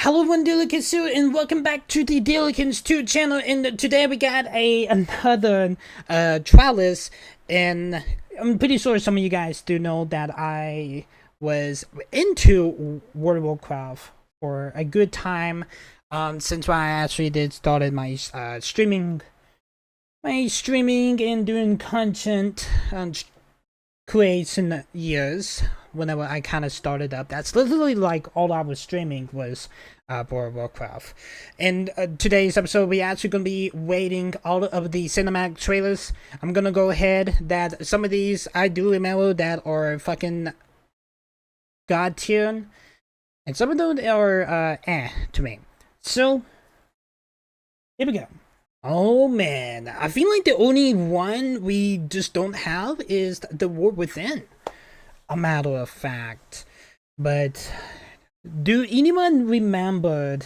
Hello everyone, Dillykins here, and welcome back to the Dillykins 2 channel. And today we got another trial list, and I'm pretty sure some of you guys do know that I was into World of Warcraft for a good time. Since I actually did started my streaming and doing content creation years. Whenever I kind of started up, that's literally like all I was streaming was World of Warcraft. And today's episode, we actually gonna be waiting all of the cinematic trailers. I'm gonna go ahead that some of these I do remember that are fucking god tier, and some of them are to me. So here we go. Oh man, I feel like the only one we just don't have is the War Within. A matter of fact, but do anyone remembered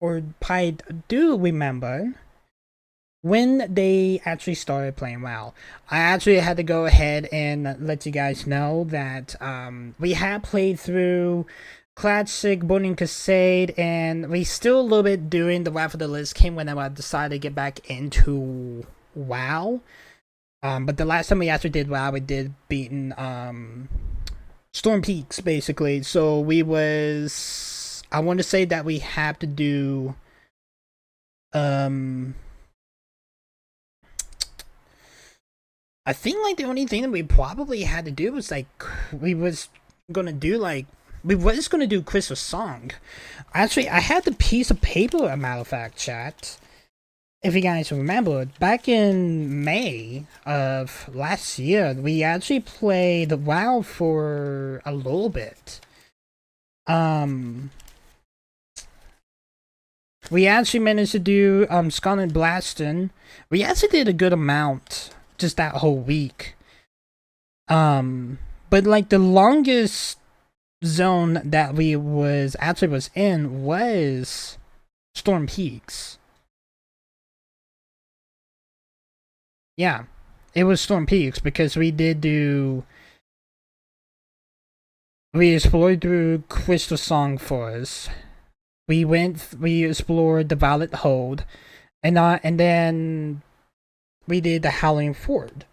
or probably do remember when they actually started playing WoW? I actually had to go ahead and let you guys know that we had played through Classic, Burning Crusade, and we still a little bit doing the Wrath of the Lich King when I decided to get back into WoW. But the last time we actually did WoW, we did beaten Storm Peaks basically. So we was, I want to say that we have to do I think like the only thing that we probably had to do was like we was gonna do Crystal Song. Actually, I had the piece of paper, a matter of fact, chat. If you guys remember, back in May of last year, we actually played WoW for a little bit. We actually managed to do Scarlet Blasting. We actually did a good amount just that whole week. But like the longest zone that we was in was Storm Peaks. Yeah, it was Storm Peaks because we explored through Crystal Song Forest. We explored the Violet Hold, and then we did the Howling Ford.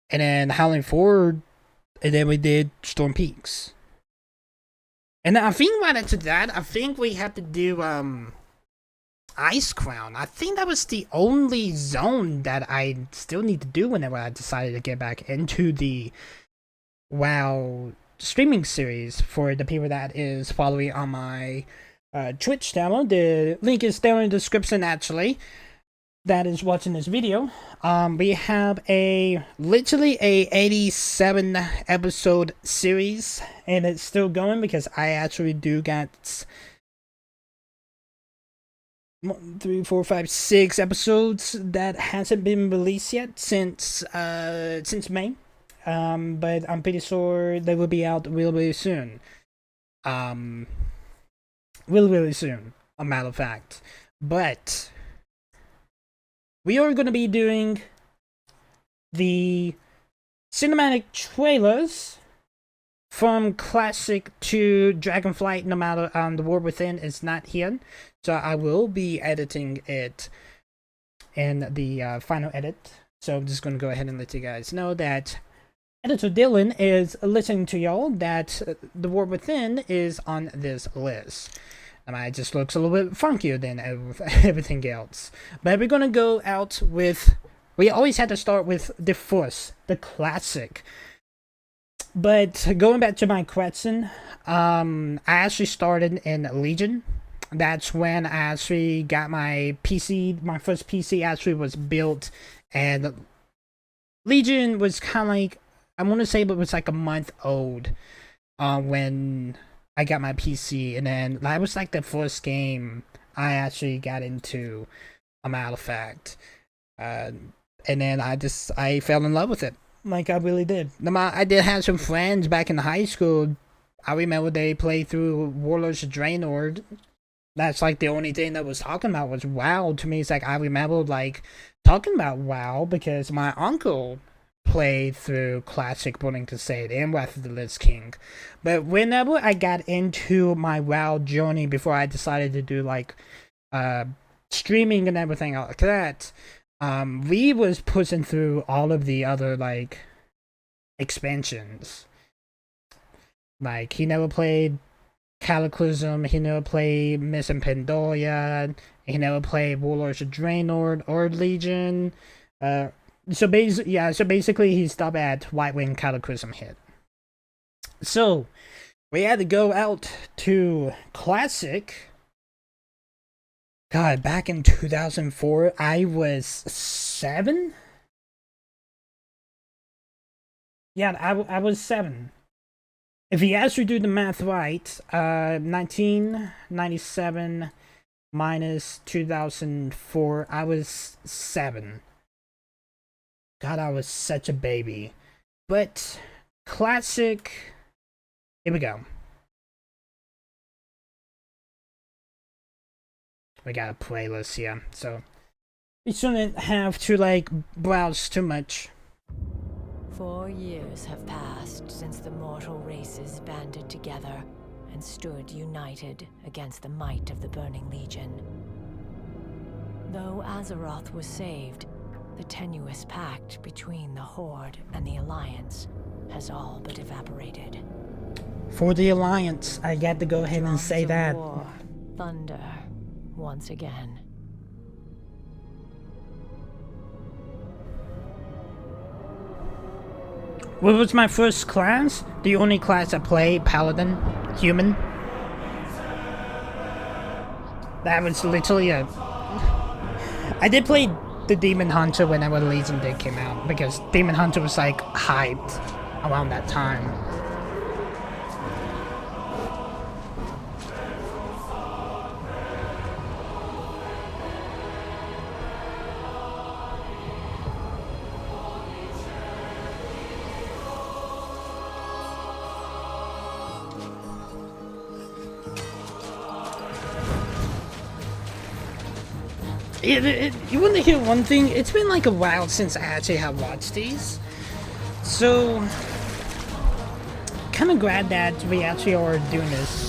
And then and then we did Storm Peaks. And I think right after that, I think we had to do Ice Crown. I think that was the only zone that I still need to do whenever I decided to get back into the WoW streaming series. For the people that is following on my Twitch channel, the link is down in the description actually, that is watching this video. We have literally a 87 episode series, and it's still going because I actually do got 1, 3, 4, 5, 6 episodes that hasn't been released yet since May. But I'm pretty sure they will be out really soon. Really soon, a matter of fact. But we are going to be doing the cinematic trailers from Classic to Dragonflight, no matter the War Within is not here. So I will be editing it in the final edit. So I'm just going to go ahead and let you guys know that Editor Dylan is listening to y'all, that the War Within is on this list. It just looks a little bit funkier than everything else. But we're going to go out with, we always had to start with the first, the Classic. But going back to my question, I actually started in Legion. That's when I actually got my PC. My first PC actually was built, and Legion was kind of like, I want to say it was like a month old when I got my PC, and then that was like the first game I actually got into, a matter of fact. And then I fell in love with it. Like, I really did. I did have some friends back in high school. I remember they played through Warlords of Draenor. That's like the only thing that was talking about was WoW. To me, it's like I remember like talking about WoW because my uncle play through Classic Burning Crusade and Wrath of the Lich King. But whenever I got into my WoW journey before I decided to do like streaming and everything like that, we was pushing through all of the other like expansions. Like he never played Cataclysm, he never played Missing Pandoria, he never played Warlords of Draenor or Legion. So basically he stopped at White Wing Cataclysm hit. So we had to go out to Classic. God, back in 2004, I was 7? Yeah, I was 7. If you actually do the math right, 1997 minus 2004, I was 7. God, I was such a baby. But Classic, here we go. We got a playlist here, so we shouldn't have to like browse too much. 4 years have passed since the mortal races banded together and stood united against the might of the Burning Legion. Though Azeroth was saved, the tenuous pact between the Horde and the Alliance has all but evaporated. For the Alliance, I got to go ahead and say that. War, thunder, once again. What was my first class? The only class I played, Paladin, Human. That was literally a... I did play the Demon Hunter whenever Legion did came out, because Demon Hunter was like hyped around that time. You want to hear one thing? It's been like a while since I actually have watched these. So, kind of glad that we actually are doing this.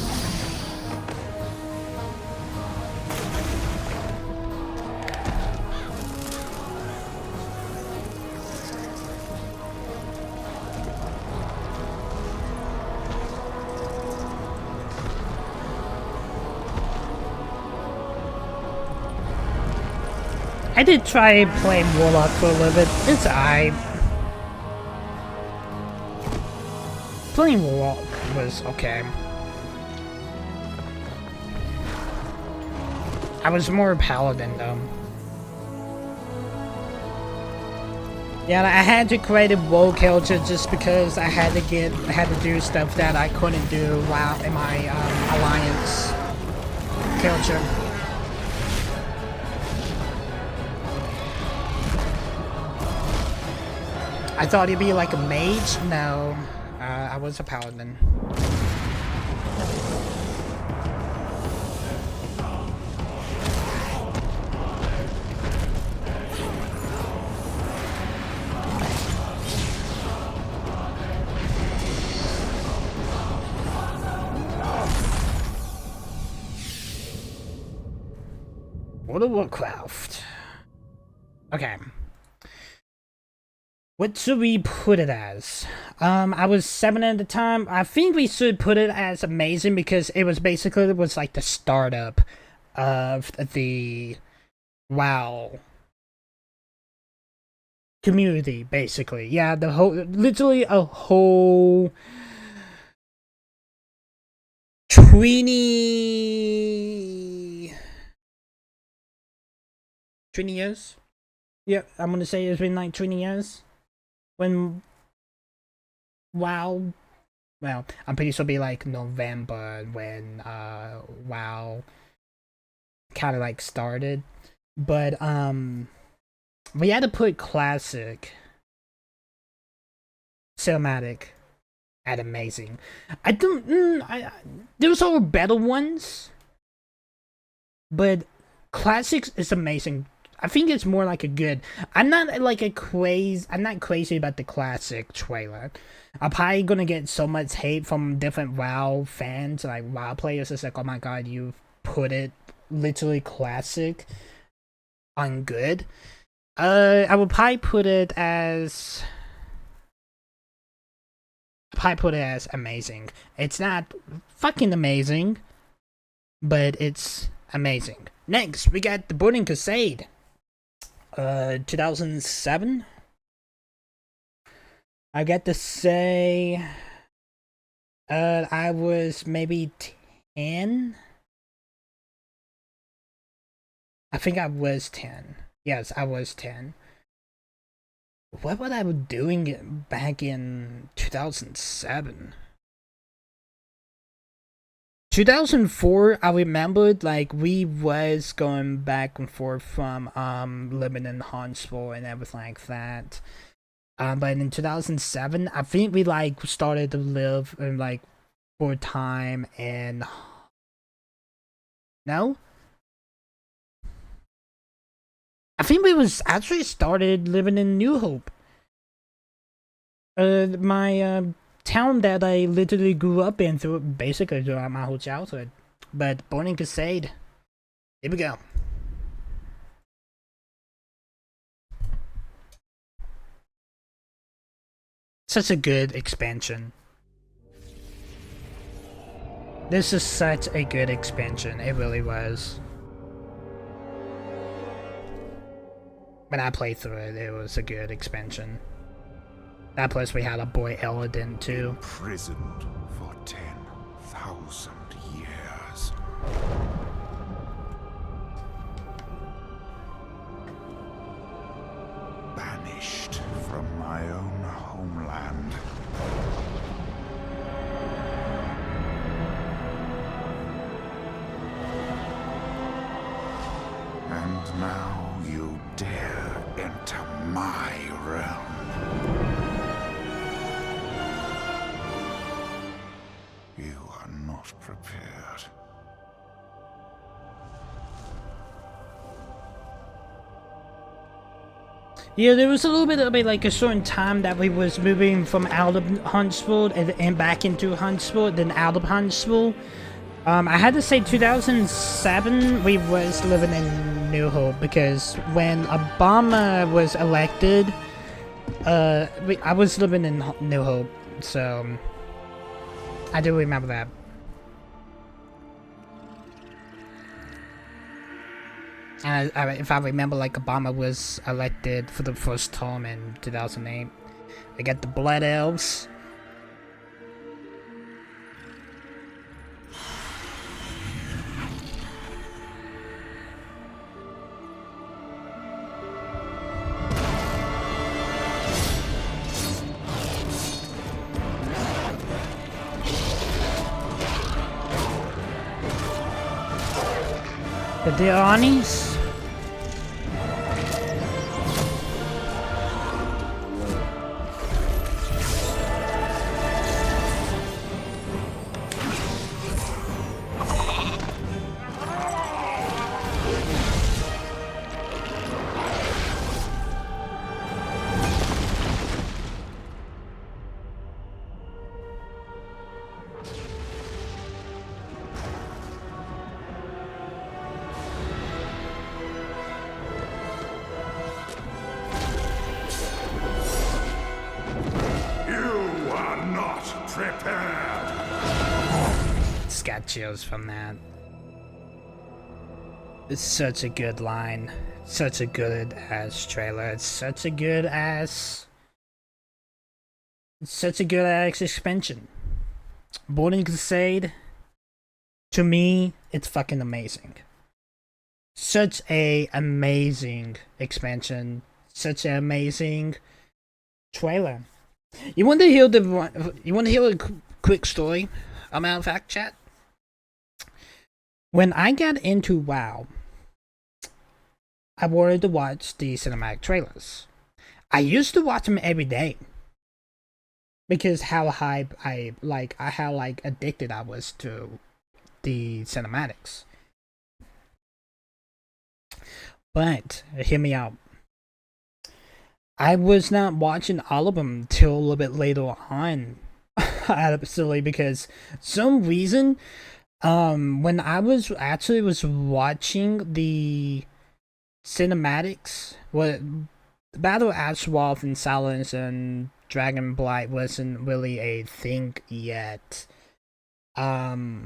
I did try playing Warlock for a little bit. It's alright. Playing Warlock was okay. I was more Paladin though. Yeah, I had to create a WoW character just because I had to do stuff that I couldn't do while in my Alliance character. I thought he'd be like a mage. No, I was a paladin. World of Warcraft. Okay. What should we put it as? I was 7 at the time. I think we should put it as amazing because it was basically like the startup of the WoW community, basically. Yeah, the whole, literally a whole 20 years? Yeah, I'm gonna say it's been like 20 years. When WoW, well, I'm pretty sure it'll be like November when WoW kind of like started, but we had to put classic, cinematic, at amazing. I don't, there's all better ones, but classics is amazing. I think it's more like a good. I'm not like a crazy. I'm not crazy about the classic trailer. I'm probably gonna get so much hate from different WoW fans, like WoW players. It's like, oh my god, you put it literally classic on good. I would probably put it as. Amazing. It's not fucking amazing, but it's amazing. Next, we got the Burning Crusade. 2007. I got to say, I was maybe 10. I think I was 10. Yes, I was 10. What was I doing back in 2007? 2004, I remembered like we was going back and forth from living in Huntsville and everything like that. But in 2007, I think we like started to live in like for a time in. No, I think we was actually started living in New Hope. My town that I literally grew up in basically throughout my whole childhood. But Burning Crusade. Here we go. Such a good expansion. This is such a good expansion. It really was. When I played through it, it was a good expansion. That plus we had a boy Eladin too. Imprisoned for 10,000 years. Banished from my own homeland. And now you dare enter my realm. You are not prepared. Yeah, there was a little bit of like a certain time that we was moving from out of Huntsville and back into Huntsville, then out of Huntsville. I had to say 2007 we was living in New Hope because when Obama was elected, I was living in New Hope, so I do remember that. And if I remember, like Obama was elected for the first term in 2008. We got the Blood Elves. The Dillykins. Got chills from that. It's such a good line. Such a good ass trailer. It's such a good ass expansion. Burning Crusade, to me, it's fucking amazing. Such a amazing expansion. Such an amazing trailer. You want to hear a quick story about fact chat? When I got into WoW, I wanted to watch the cinematic trailers. I used to watch them every day because how addicted I was to the cinematics. But hear me out. I was not watching all of them till a little bit later on, absolutely, because some reason, when I was watching the cinematics, what Battle of Azeroth and Silence and Dragonblight wasn't really a thing yet. But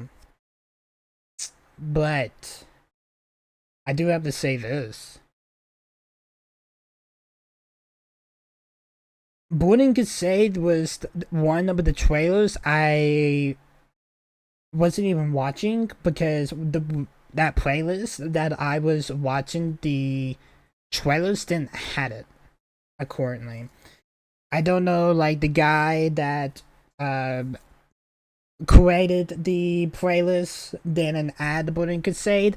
I do have to say this. Burning Crusade was one of the trailers I wasn't even watching because that playlist that I was watching, the trailers didn't have it accordingly. I don't know, like the guy that created the playlist didn't add the Burning Crusade.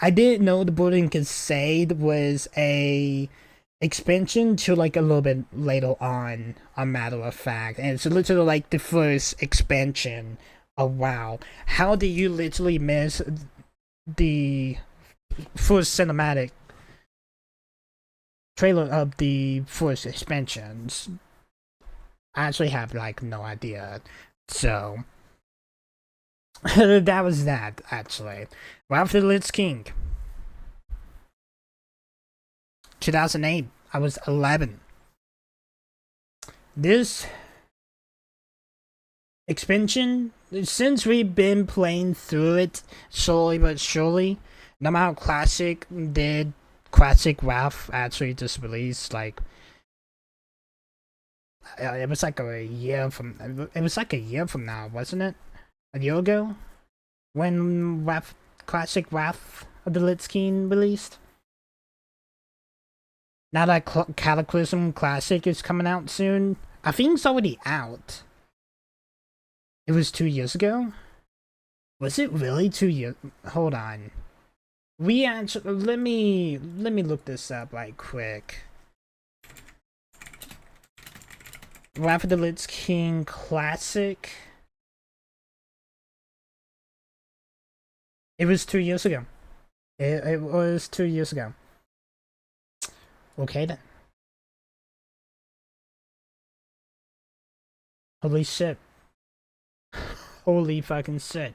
I didn't know the Burning Crusade was a expansion to like a little bit later on, a matter of fact, and it's literally like the first expansion. Oh wow, how do you literally miss the first cinematic trailer of the first expansions? I actually have like no idea. So that was that actually. Wrath of the Lich King, 2008. I was 11. This expansion, since we've been playing through it slowly but surely, no matter how Classic did, Classic Wrath actually just released like it was like a year from now, wasn't it? A year ago, when Classic Wrath of the Lich King released. Now that Cataclysm Classic is coming out soon, I think it's already out. It was 2 years ago? Was it really 2 years? Hold on. We actually, let me look this up like quick. Wrath of the Lich King Classic. It was 2 years ago. It was 2 years ago. Okay then. Holy shit. Holy fucking shit.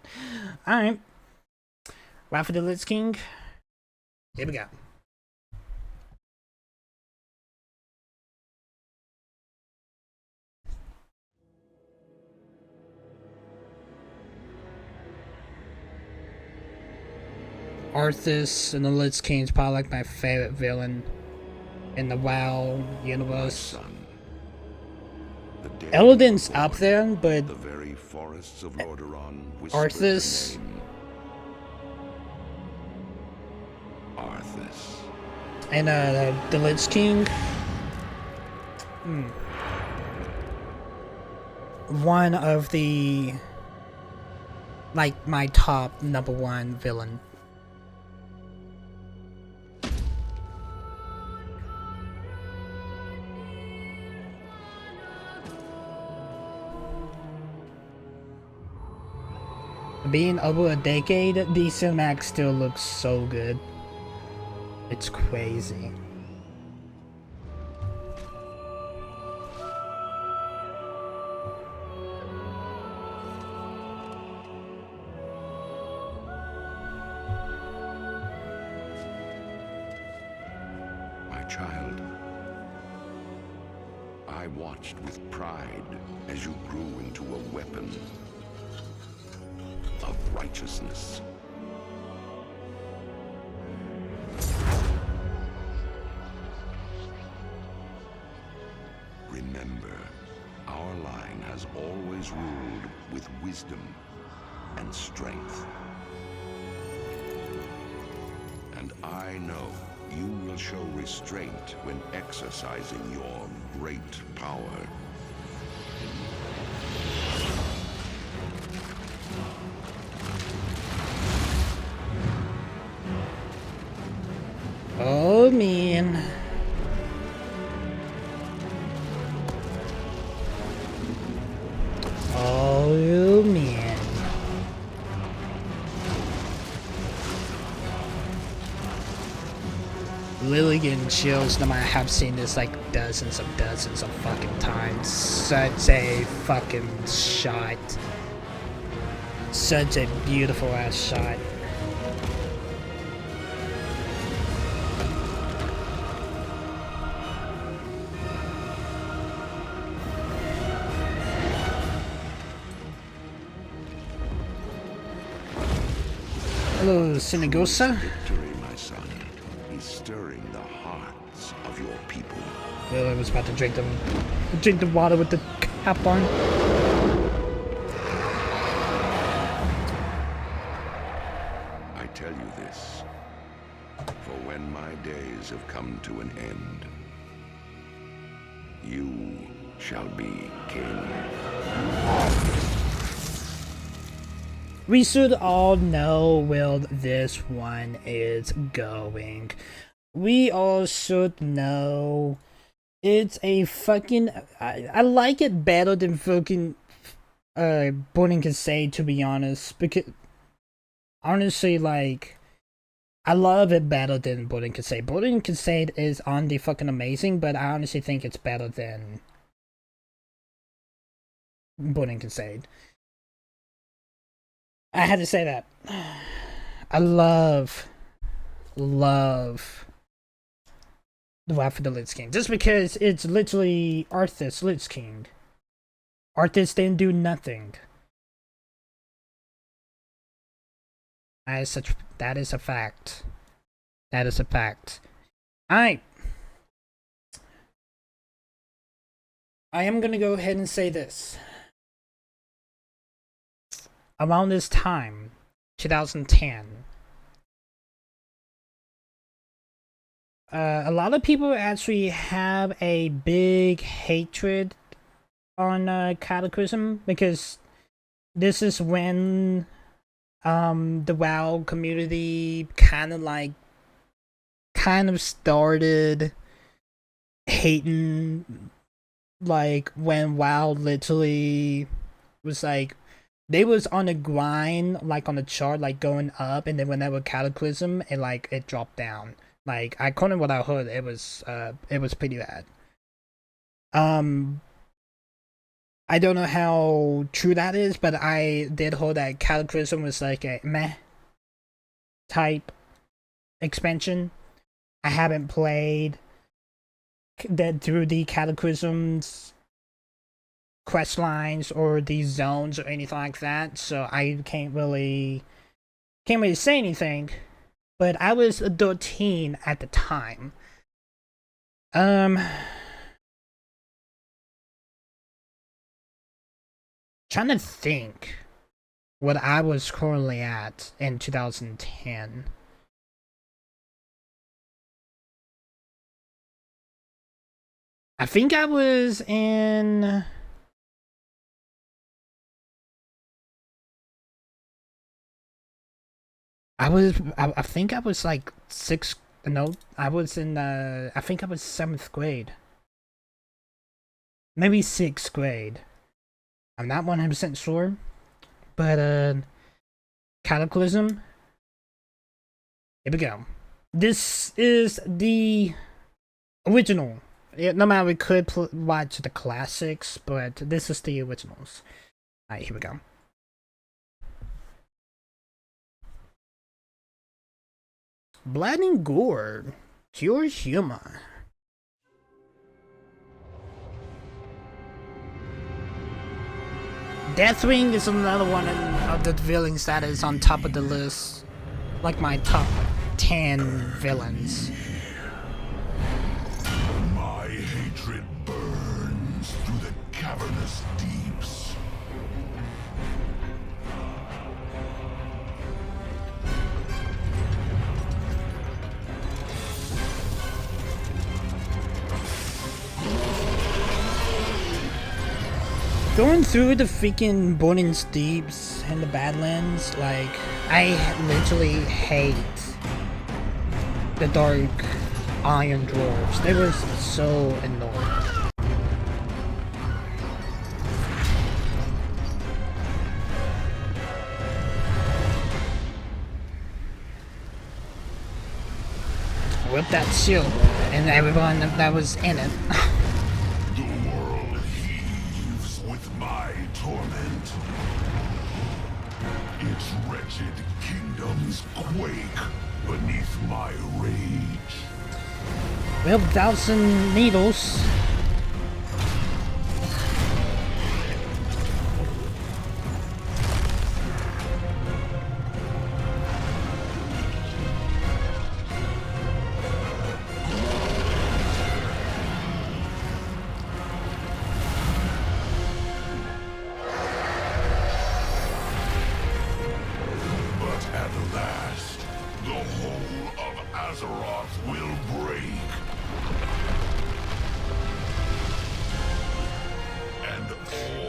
Alright. Wrath of the Lich King. Here we go. Arthas and the Lich King is probably like my favorite villain in the WoW universe. Elodin's up there, but the very forests of Lordaeron Arthas. Arthas. And the Lich King. One of the like my top number one villain. Being over a decade, the cinematic still looks so good. It's crazy. My child, I watched with pride as you grew into a weapon of righteousness. Remember, our line has always ruled with wisdom and strength. And I know you will show restraint when exercising your great power. Oh man. Oh man. Lilligan chills, no matter how I've seen this like dozens of fucking times. Such a fucking shot. Such a beautiful ass shot. Hello, Sinagosa. Victory, my son, is stirring the hearts of your people. Well, I was about to drink the water with the cap on. I tell you this, for when my days have come to an end, you shall be king. We should all know where this one is going. We all should know it's a fucking... I like it better than fucking Burning Crusade, to be honest, because honestly, like, I love it better than Burning Crusade. Burning Crusade is on the fucking amazing, but I honestly think it's better than Burning Crusade. I had to say that. I love the Wrath of the Lich King. Just because it's literally Arthas Lich King. Arthas didn't do nothing. That is a fact. That is a fact. Alright. I am gonna go ahead and say this. Around this time, 2010, a lot of people actually have a big hatred on Cataclysm, because this is when the WoW community kind of started hating, like, when WoW literally was like, they was on a grind, like on the chart, like going up, and then whenever Cataclysm, it dropped down. Like, according to what I heard, it was pretty bad. I don't know how true that is, but I did hear that Cataclysm was like a meh type expansion. I haven't played that through the Cataclysms quest lines or these zones or anything like that, so I can't really say anything. But I was 13 at the time. Trying to think what I was currently at in 2010. I think I was in... I think I was like I was in, I think I was 7th grade. Maybe 6th grade. I'm not 100% sure. But, Cataclysm. Here we go. This is the original. No matter, we could watch the classics, but this is the originals. Alright, here we go. Blood and gore, pure humor. Deathwing is another one of the villains that is on top of the list. Like my top 10 villains. My hatred burns through the cavernous deeps. Going through the freaking Burning Steeps and the Badlands, like, I literally hate the Dark Iron Dwarves. They were so annoying. whip that shield and everyone that was in it. The world heaves with my torment. Its wretched kingdoms quake beneath my rage. Well, 1,000 needles.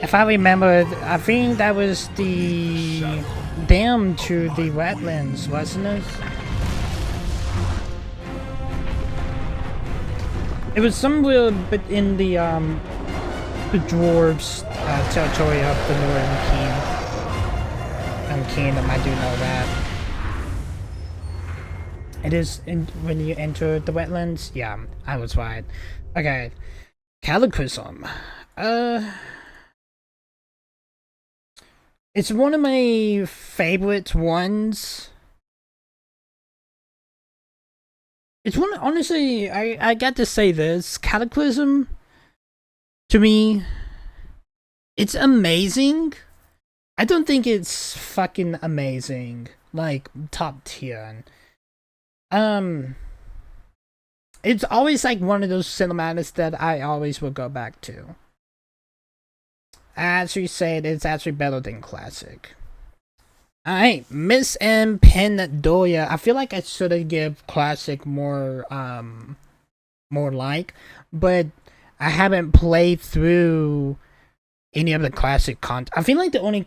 If I remember, I think that was the dam to the wetlands, wasn't it? It was somewhere but in the dwarves territory of the Northern Kingdom. I do know that. It is when you enter the wetlands. Yeah, I was right. Okay, Cataclysm. It's one of my favorite ones. It's one, honestly, I got to say this. Cataclysm, to me, it's amazing. I don't think it's fucking amazing. Like, top tier. It's always like one of those cinematics that I always will go back to. As we said, it's actually better than classic. Alright, Miss M. Pandoria. I feel like I should have give classic more like, but I haven't played through any of the classic content. I feel like the only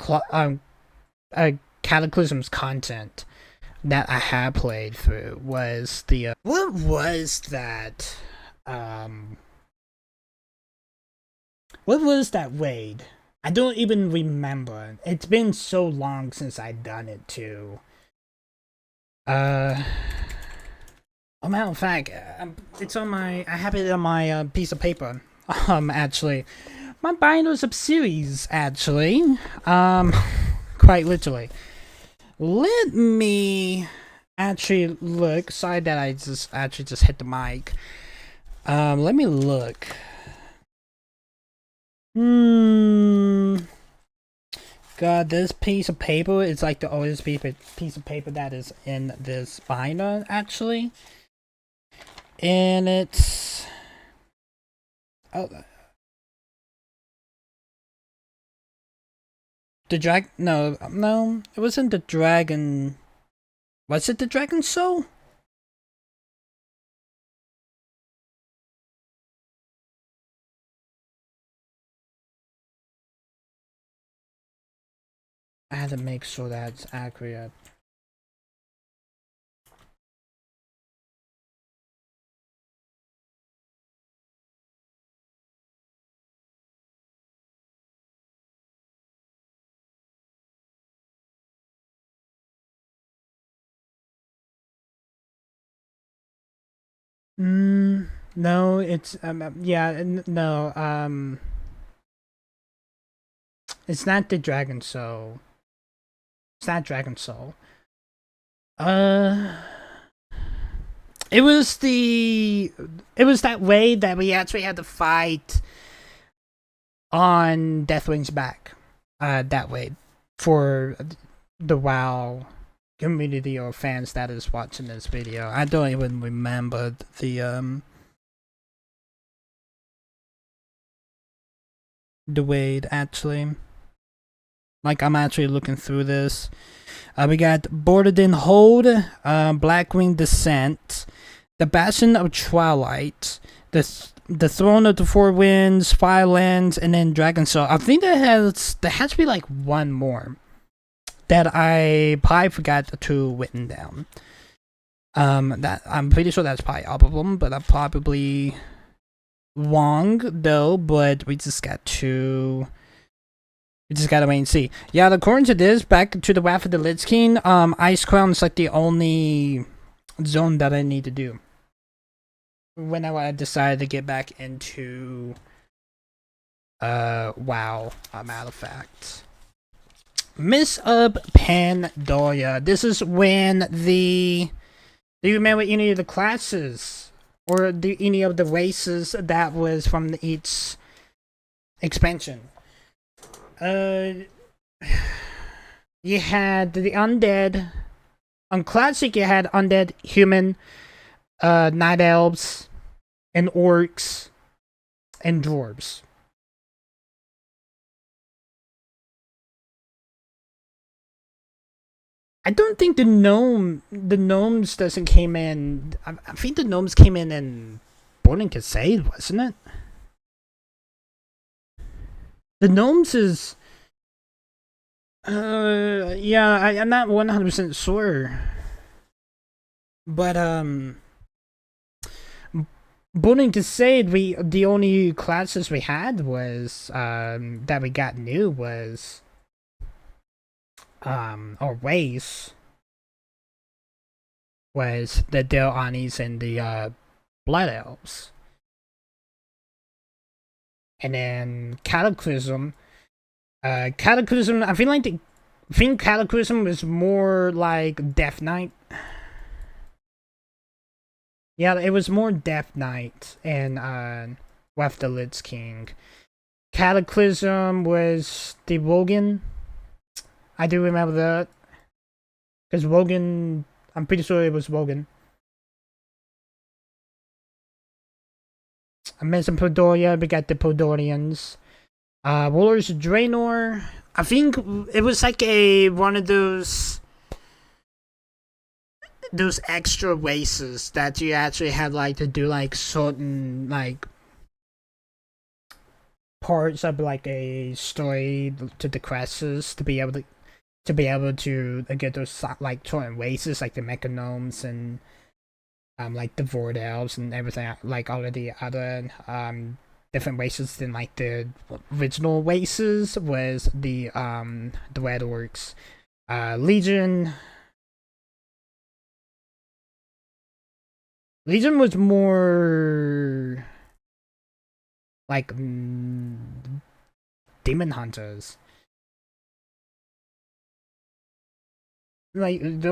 Cataclysm's content that I have played through was the what was that? What was that raid? I don't even remember. It's been so long since I've done it too. Oh, matter of fact, it's on my. I have it on my piece of paper. Actually, my Binders of series. Actually, quite literally. Let me actually look. Sorry that I just hit the mic. Let me look. God, this piece of paper is like the oldest piece of paper that is in this binder, actually. And it's... Oh. The no, it wasn't the dragon... Was it the Dragon Soul? I had to make sure that's accurate. No, it's yeah, no, it's not the Dragon Soul. It's not Dragon Soul. It was that way that we actually had to fight on Deathwing's back. That way for the WoW community or fans that is watching this video. I don't even remember the Wade actually. Like, I'm actually looking through this. We got Borderden Hold, Blackwing Descent, the Bastion of Twilight, the Throne of the Four Winds, Firelands, and then Dragon Soul. I think there has to be like one more that I probably forgot to written down. That I'm pretty sure that's probably all of them, but I'm probably wrong though. But we just got to. We just gotta wait and see. Yeah, according to this, back to the Wrath of the Lich King, Ice Crown is like the only zone that I need to do. when I decided to get back into WoW, matter of fact. Miss of Pandoria. This is when the... Do you remember any of the classes? Or any of the races that was from each expansion? You had the undead. On Classic, you had undead, human, night elves, and orcs, and dwarves. I don't think the gnomes doesn't came in. I think the gnomes came in Burning Crusade, wasn't it? The gnomes is, yeah, I'm not 100% sure, but Burning Crusade, the only classes we had was that we got new was or ways was the Dillykins and the Blood Elves. And then Cataclysm. Cataclysm, I think Cataclysm was more like Death Knight. Yeah, it was more Death Knight and with the Lich King. Cataclysm was the Wogan. I do remember that. Because Wogan, I'm pretty sure it was Wogan. I mentioned Pandoria, we got the Podorians. Rulers of Draenor. I think it was like one of those extra races that you actually had like to do like certain like parts of like a story to the quests to be able to get those like certain races like the Mechanomes and like the Void Elves and everything, like all of the other different races than like the original races was the Red Orcs. Legion was more like demon hunters. Like the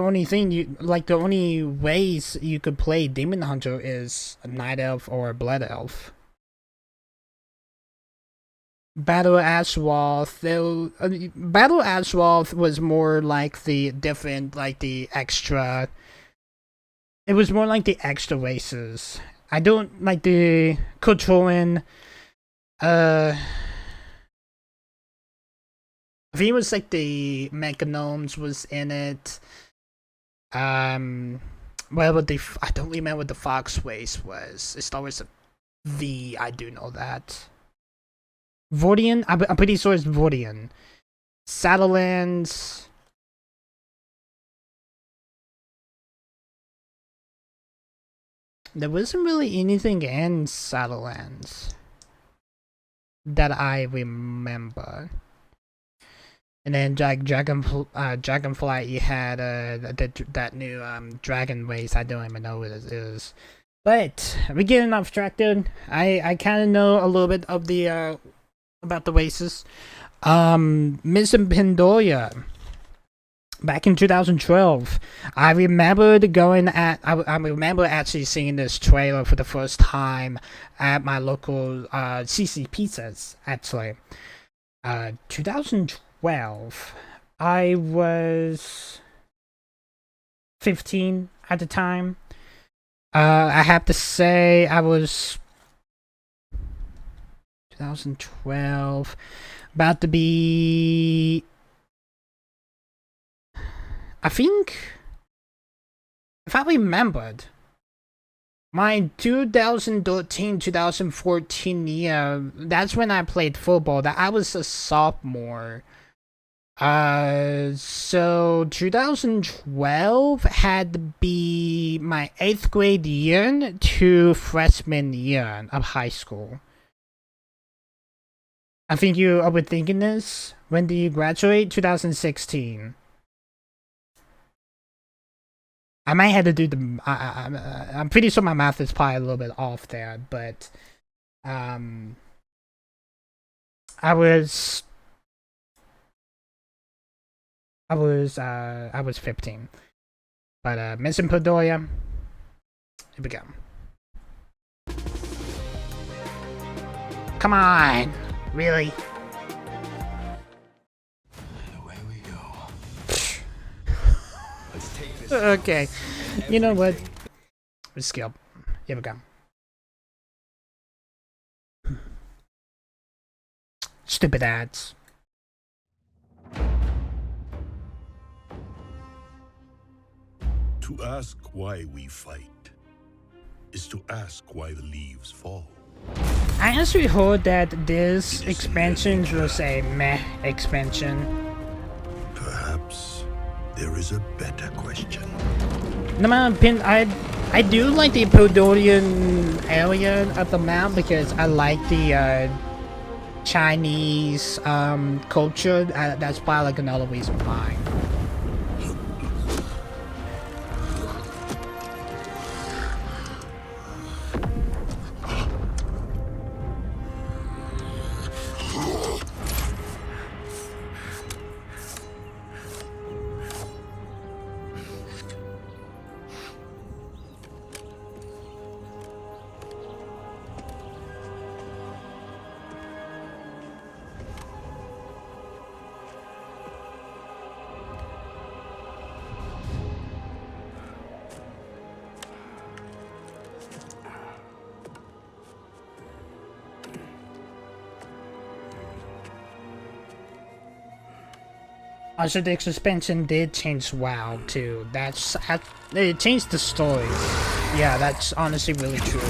only ways you could play demon hunter is a night elf or a blood elf. Battle Ashwath, Battle Ashwath was more like the different, like the extra. It was more like the extra races. I don't like the Kotoran. I think it was like the Mechanomes was in it. Well, I don't remember what the Fox race was. It starts with a V. I do know that. Vordian? I'm pretty sure it's Vordian. Shadowlands. There wasn't really anything in Shadowlands that I remember. And then Dragonflight, you had that new dragon race. I don't even know what it is. But we're getting off track, dude. I kind of know a little bit of the about the races. Miss Pandoria. Back in 2012, I remember actually seeing this trailer for the first time at my local CC Pizzas. Actually, 2012, I was 15 at the time. I have to say I was 2012, about to be, I think, if I remembered, my 2013-2014 year, that's when I played football. That I was a sophomore. So 2012 had to be my 8th grade year to freshman year of high school. I think you are thinking this. When did you graduate? 2016. I might have to do the. I'm pretty sure my math is probably a little bit off there, but I was 15, but Missing Pandoria. Here we go. Come on, really? Away we go. Let's take this. Okay, you know what? Let's skip. Here we go. Stupid ads. To ask why we fight is to ask why the leaves fall. I actually heard that this expansion was a meh expansion. Perhaps there is a better question. No matter pin, I do like the Podolian area of the map because I like the Chinese culture. That's probably like another reason why. Also, the suspension did change WoW too. It changed the story. Yeah, that's honestly really true.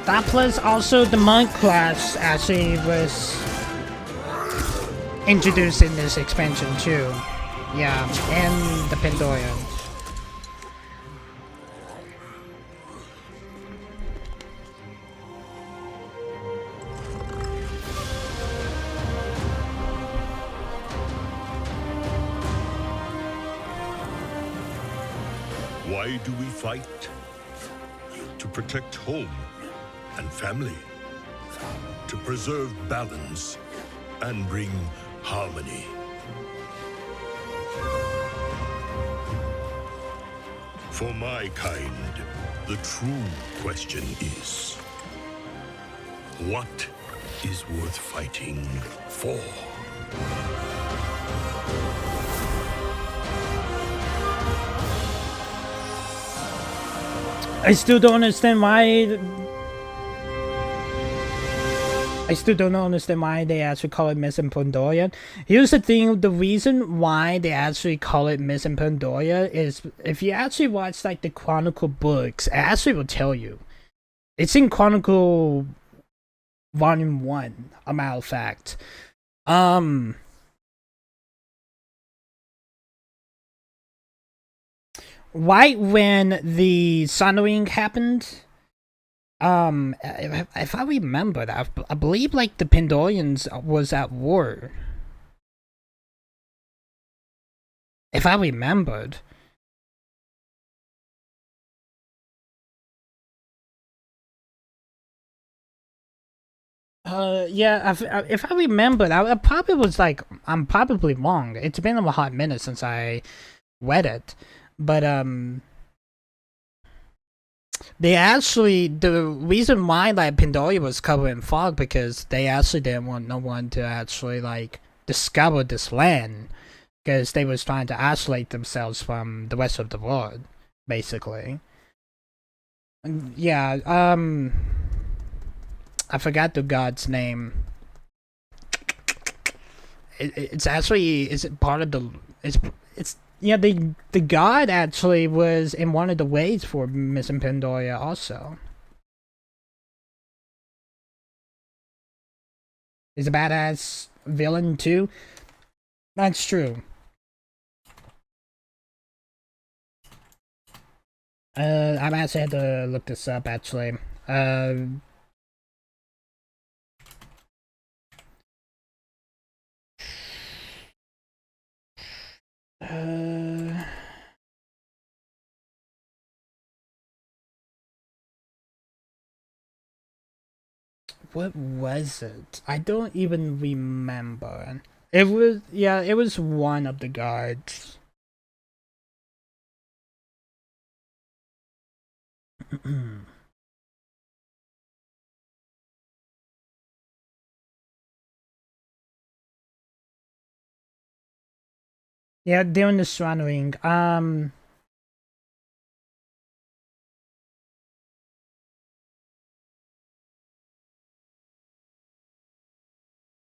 That plus also the monk class actually was introduced in this expansion too. Yeah, and the Pandorians. Why do we fight? To protect home and family. To preserve balance and bring harmony. For my kind, the true question is, what is worth fighting for? I still don't understand why. I still don't understand why they actually call it Missing Pandoria. Here's the thing: the reason why they actually call it Missing Pandoria is if you actually watch like the Chronicle books, it actually will tell you. It's in Chronicle Volume 1, a matter of fact. Right when the Sundering happened, if I remember that, I believe like the Pandorians was at war. If I remembered. Yeah, if I remember, I probably was like, I'm probably wrong. It's been a hot minute since I read it, but they actually, the reason why like Pandoria was covered in fog because they actually didn't want no one to actually like discover this land because they was trying to isolate themselves from the rest of the world, basically. And yeah, I forgot the god's name. It's actually, is it part of the, it's yeah, the god actually was in one of the ways for missing Pandoria also. Is a badass villain too. That's true. I'm actually had to look this up actually. What was it? I don't even remember. It was, yeah, it was one of the guards. Yeah, during the surrendering.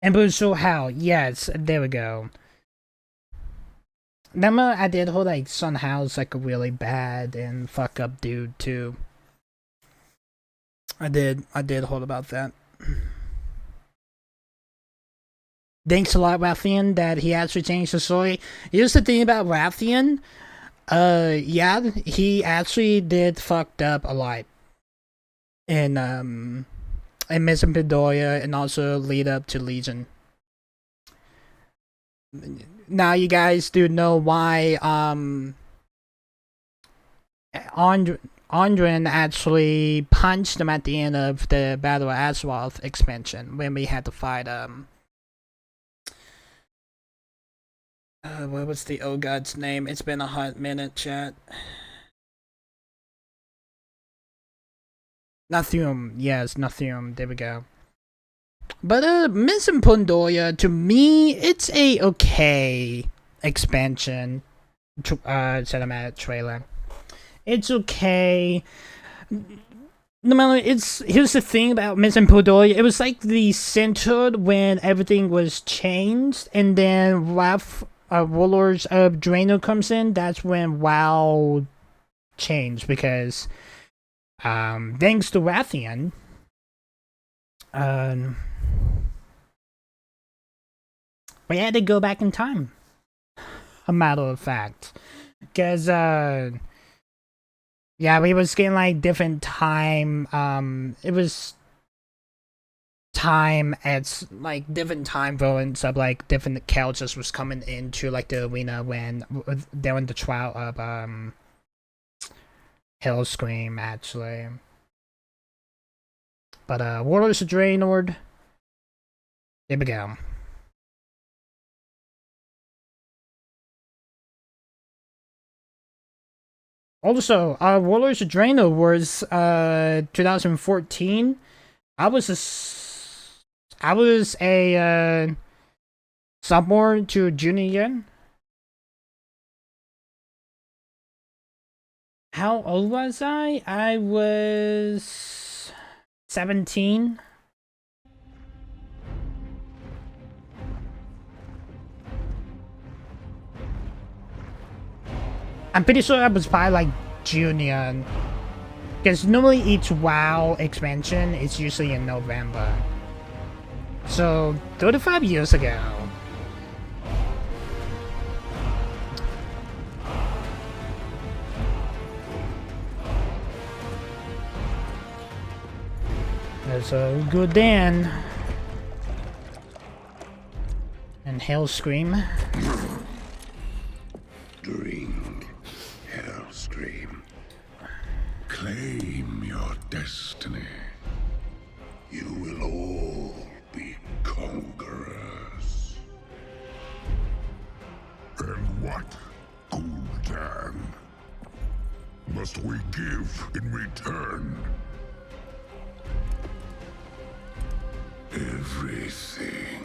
Emperor Soul Hao, yes, there we go. Remember I did hold like Sun Hao's like a really bad and fuck up dude too. I did hold about that. Thanks a lot, Rathian, that he actually changed the story. Here's the thing about Rathian. Yeah, he actually did fucked up a lot. In Missing Pandoria and also lead up to Legion. Now you guys do know why Andrin actually punched him at the end of the Battle of Azeroth expansion when we had to fight what was the old god's name? It's been a hot minute, chat. Nathium, yes, Nathium, there we go. But Missing Pandoria, to me, it's a okay expansion cinematic trailer. It's okay. No matter, here's the thing about Missing Pandoria, it was like the centered when everything was changed, and then Wrath Warlords of Draenor comes in, that's when WoW changed, because thanks to Rathian, we had to go back in time. A matter of fact. Because, yeah, we was getting, like, different time, it was time at, like, different time variants of, like, different characters was coming into, like, the arena when, during the trial of, Hellscream, actually. But, Warlords of Draenor, here we go. Also, Warlords of Draenor was 2014. I was a sophomore to junior year. How old was I? I was 17. I'm pretty sure I was probably like junior. Because normally each WoW expansion is usually in November. So, 35 years ago. There's a good Dan. And Hellscream. Drink, Hellscream. Claim your destiny. You will all must we give in return? Everything.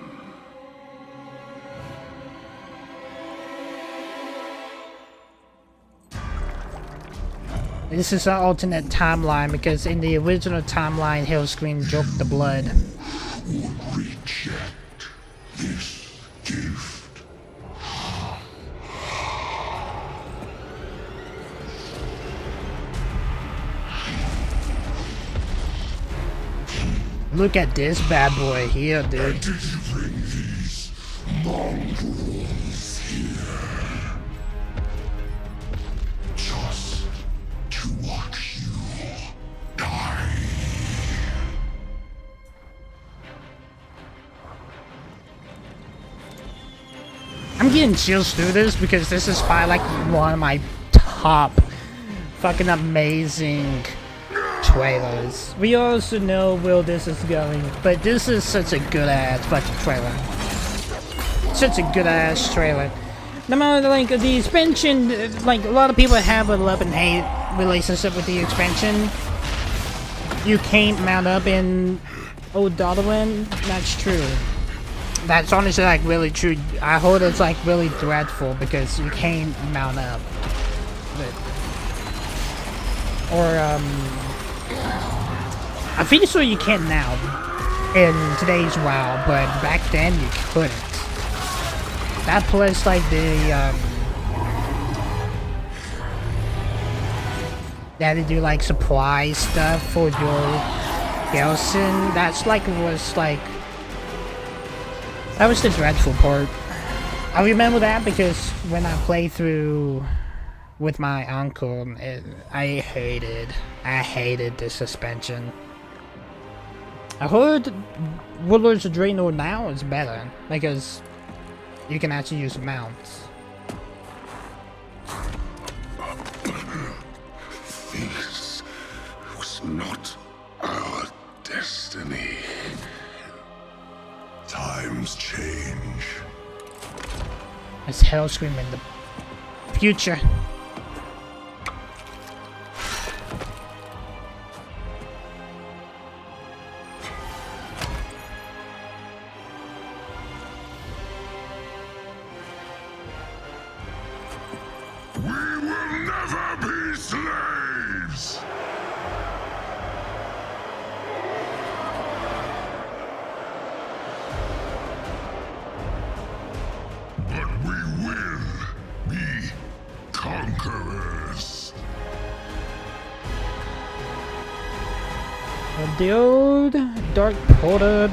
This is an alternate timeline because in the original timeline, Hellscream drank the blood. Would reject this gift. Look at this bad boy here, dude. Did you bring these mongrels here? Just to watch you die. I'm getting chills through this because this is probably like one of my top fucking amazing trailers. We also know where this is going, but this is such a good ass fucking trailer. Such a good ass trailer. No matter like the expansion, like a lot of people have a love and hate relationship with the expansion. You can't mount up in Old Dallowin. That's true. That's honestly like really true. I heard it's like really dreadful because you can't mount up. I'm pretty sure you can now in today's WoW, but back then you couldn't. That plus like the they had to do like supply stuff for your garrison. That's like that was the dreadful part. I remember that because when I played through with my uncle, I hated the suspension. I heard Warlords of Draenor now is better because you can actually use mounts. This was not our destiny. Times change. It's Hellscream in the future. We will never be slaves! But we will be conquerors. The old Dark Porter.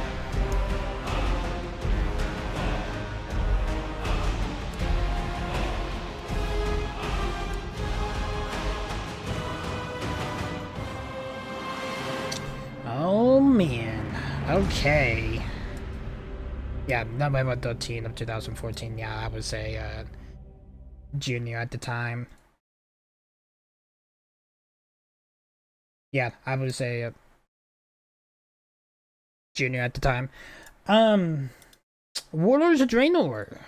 Oh man. Okay. Yeah, November 13th of 2014. Yeah, I was a junior at the time. Yeah, I was a junior at the time. Warlords of Draenor.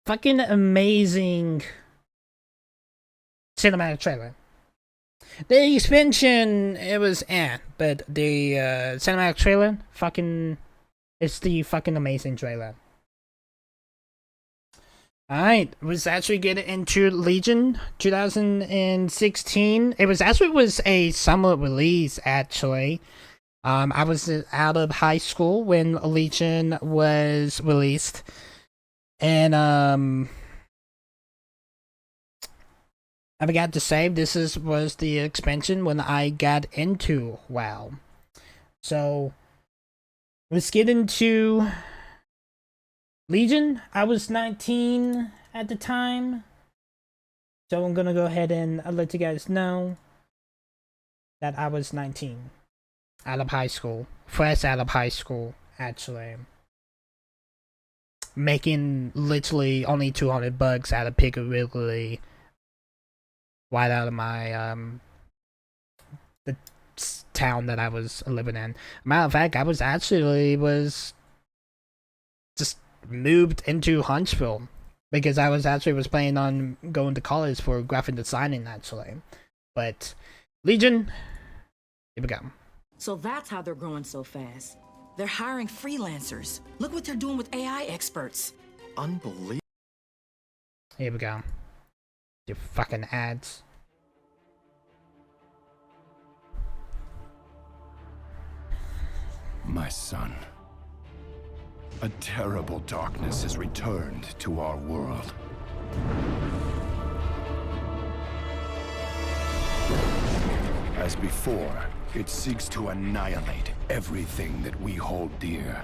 Fucking amazing cinematic trailer. The expansion, it was but the cinematic trailer, it's the fucking amazing trailer. Alright, was actually getting into Legion 2016. It was a summer release, actually. I was out of high school when Legion was released. And, I forgot to say, this was the expansion when I got into WoW. So, let's get into Legion. I was 19 at the time. So I'm gonna go ahead and let you guys know that I was 19. Out of high school. Fresh out of high school, actually. Making literally only $200 out of Piccadilly. Right out of my, the town that I was living in. Matter of fact, I was just moved into Huntsville. because I was planning on going to college for graphic designing actually. But Legion, here we go. So that's how they're growing so fast. They're hiring freelancers. Look what they're doing with AI experts. Unbelievable. Here we go. Your fucking ads. My son. A terrible darkness has returned to our world. As before, it seeks to annihilate everything that we hold dear.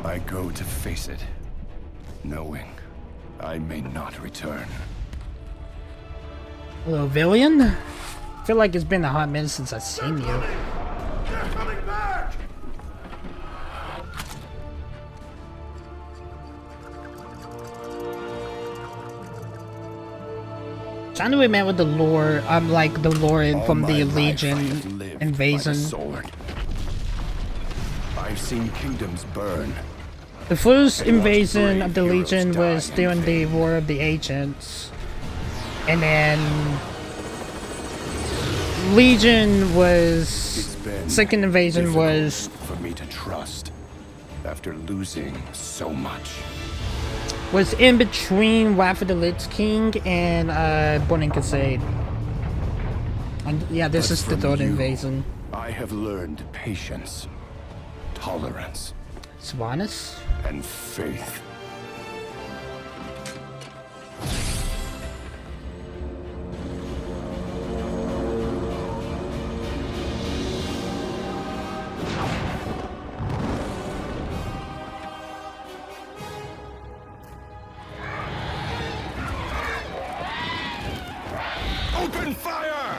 I go to face it, knowing I may not return. Hello, Villian? I feel like it's been a hot minute since I've seen you. They're coming back! Trying to remember the lore, like the lore from All the my life I Legion have lived by the invasion. sword. I've seen kingdoms burn. The first And watch invasion brave of the heroes Legion die was in during the vain. War of the Ancients. And then Legion was... It's been Second invasion difficult was... for me to trust after losing so much. was in between Wrath of the Lich King and Burning Crusade. And yeah, this But is the from third you, invasion. I have learned patience, tolerance, Swanus? and faith. Open fire!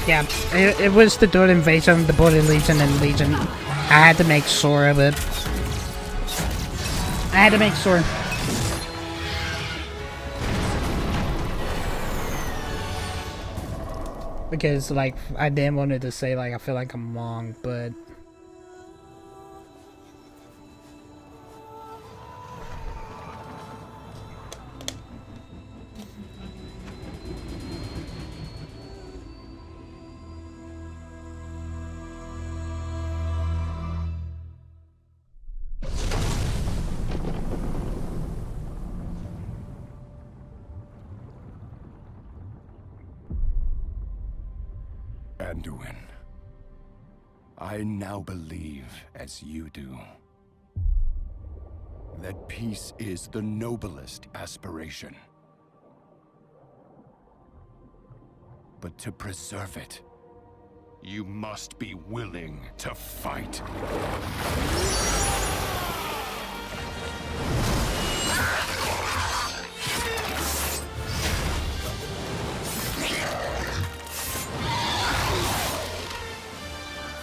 Yeah, it was the third invasion, the Border Legion and Legion. I had to make sure of it. I had to make sure. Because, like, I didn't want to say, like, I feel like I'm wrong, but... Anduin, I now believe, as you do, that peace is the noblest aspiration. But to preserve it, you must be willing to fight.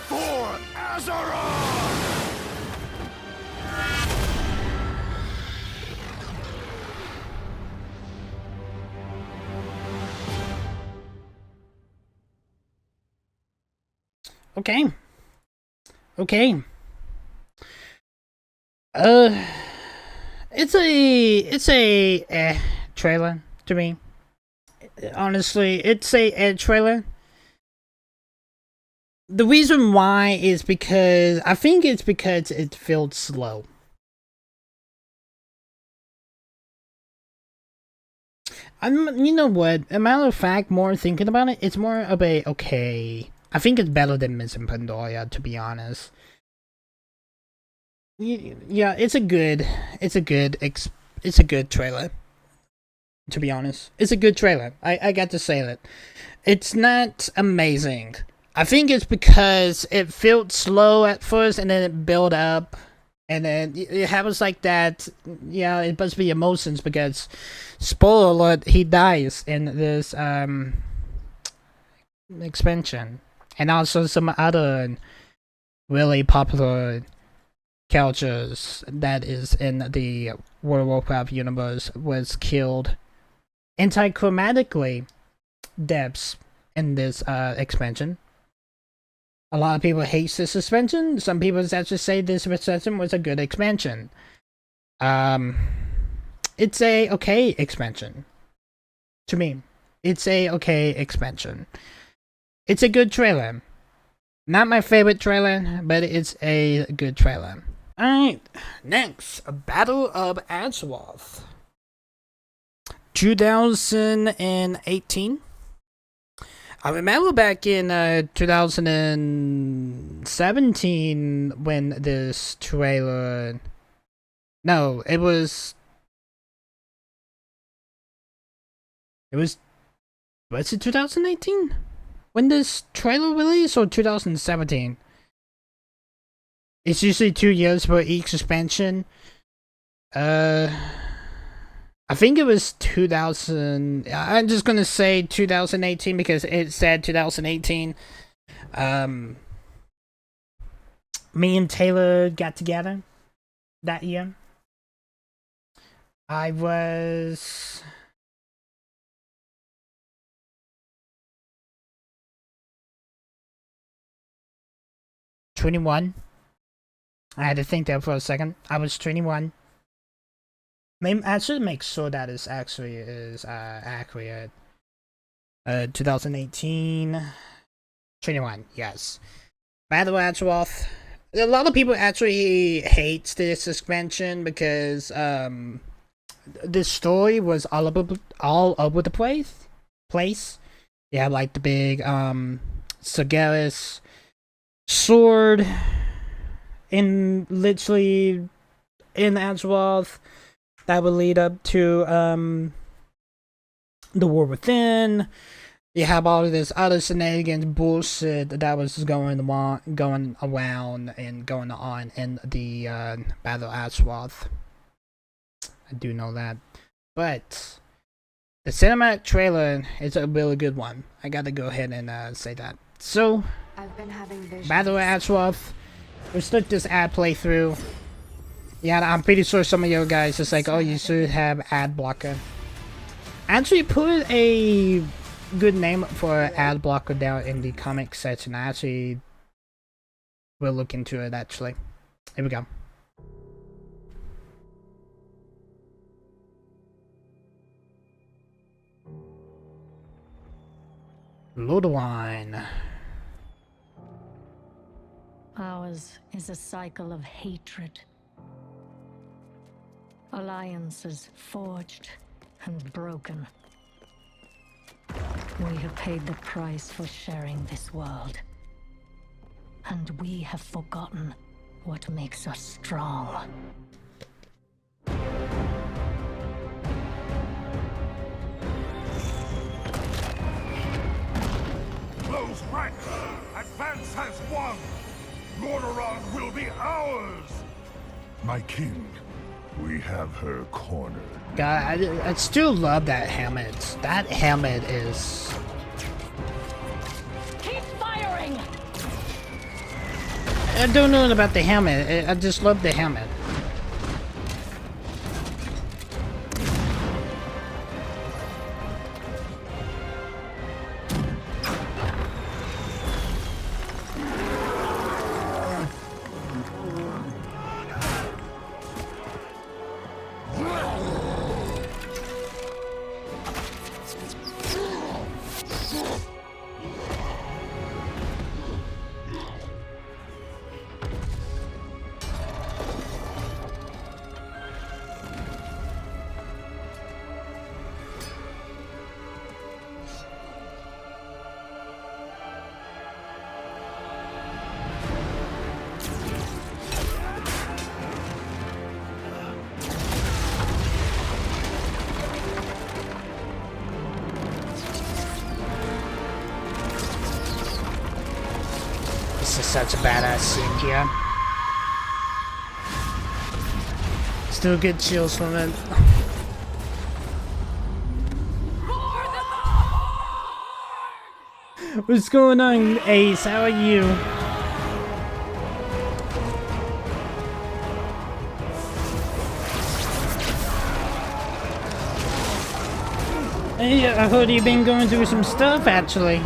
For Azeroth! Okay. Okay. It's a trailer to me. Honestly, it's a trailer. The reason why is because I think it's because it felt slow. You know what? A matter of fact, more thinking about it, it's more of a okay. I think it's better than Missing Pandoria, to be honest. Yeah, it's a good trailer. To be honest, it's a good trailer. I got to say that. It's not amazing. I think it's because it felt slow at first and then it built up And then it happens like that. Yeah, it must be emotions because, spoiler alert, he dies in this expansion, and also some other really popular characters that is in the World of Warcraft universe was killed anticlimatically deaths in this expansion. A lot of people hate this expansion. Some people actually say this expansion was a good expansion. It's a okay expansion. To me, it's a okay expansion. It's a good trailer. Not my favorite trailer, but it's a good trailer. Alright, next, Battle of Azeroth. 2018. I remember back in 2017 when this trailer... No, it was... Was it 2018? When this trailer released, or 2017? It's usually 2 years for each expansion. I think it was 2000. I'm just gonna say 2018 because it said 2018. Me and Taylor got together that year. I was 21. I had to think there for a second. I was 21. I should make sure that is actually accurate. 2018, 21. Yes. Battle of Azeroth. A lot of people actually hate this expansion because this story was all over the place. You have like the big Sargeras sword in literally in Azeroth that would lead up to the War Within. You have all of this other shenanigans bullshit that was going around and going on in the Battle of Azeroth. I do know that. But the cinematic trailer is a really good one. I gotta go ahead and say that. So, Battle of Azeroth. Let's let this ad play through. Yeah, I'm pretty sure some of you guys is like, oh, you should have ad blocker. Actually, put a good name for ad blocker down in the comment section. I actually will look into it, actually. Here we go. Lodewine. Ours is a cycle of hatred. Alliances forged and broken. We have paid the price for sharing this world. And we have forgotten what makes us strong. Close ranks! Advance has won! Lordaeron will be ours! My king, we have her cornered. God, I still love that helmet. That helmet is... Keep firing! I don't know about the helmet. I just love the helmet. This is such a badass scene here. still get chills from it. What's going on, Ace? How are you? Hey, I heard you've been going through some stuff, actually.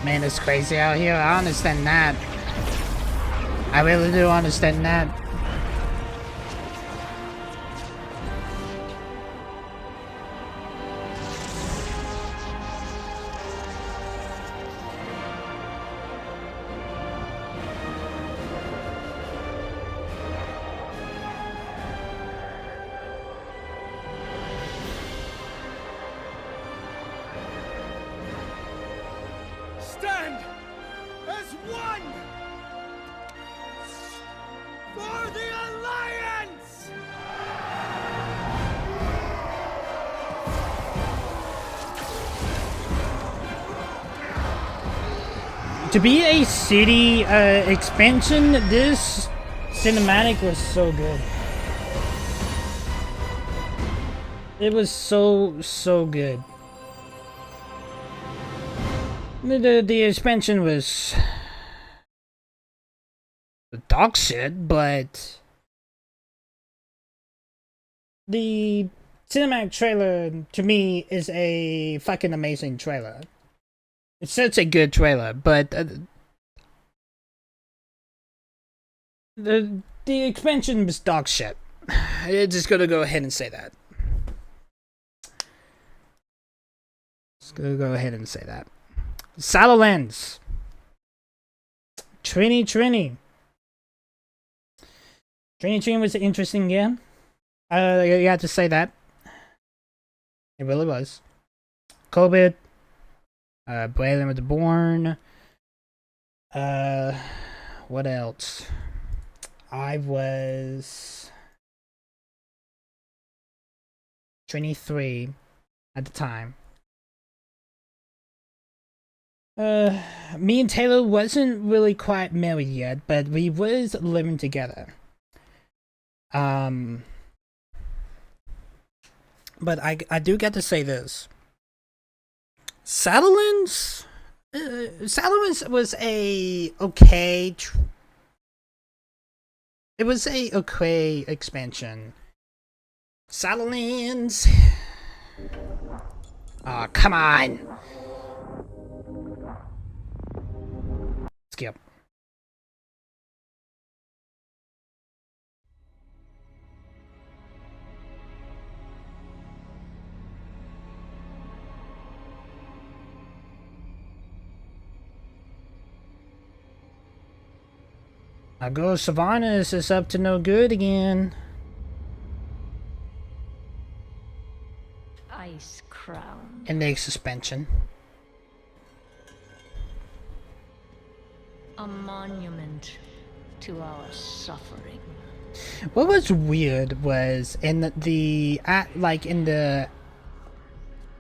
Man, it's crazy out here. I understand that. I really do understand that. Stand as one for the Alliance! To be a city expansion, this cinematic was so good. It was so good. The expansion was dog shit, but the cinematic trailer to me is a fucking amazing trailer. It's such a good trailer, but the expansion was dog shit. I'm just gonna go ahead and say that. Just gonna go ahead and say that. Shadowlands. Trini was an interesting game. You have to say that. It really was. COVID. Braylon with the Born. What else? I was 23 at the time. Me and Taylor wasn't really quite married yet, but we was living together. But I do get to say this. Shadowlands was a okay. It was a okay expansion. Shadowlands. Oh, come on. Skip. Our girl Sylvanas is up to no good again. Ice Crown. In the suspension. A monument to our suffering. What was weird was in the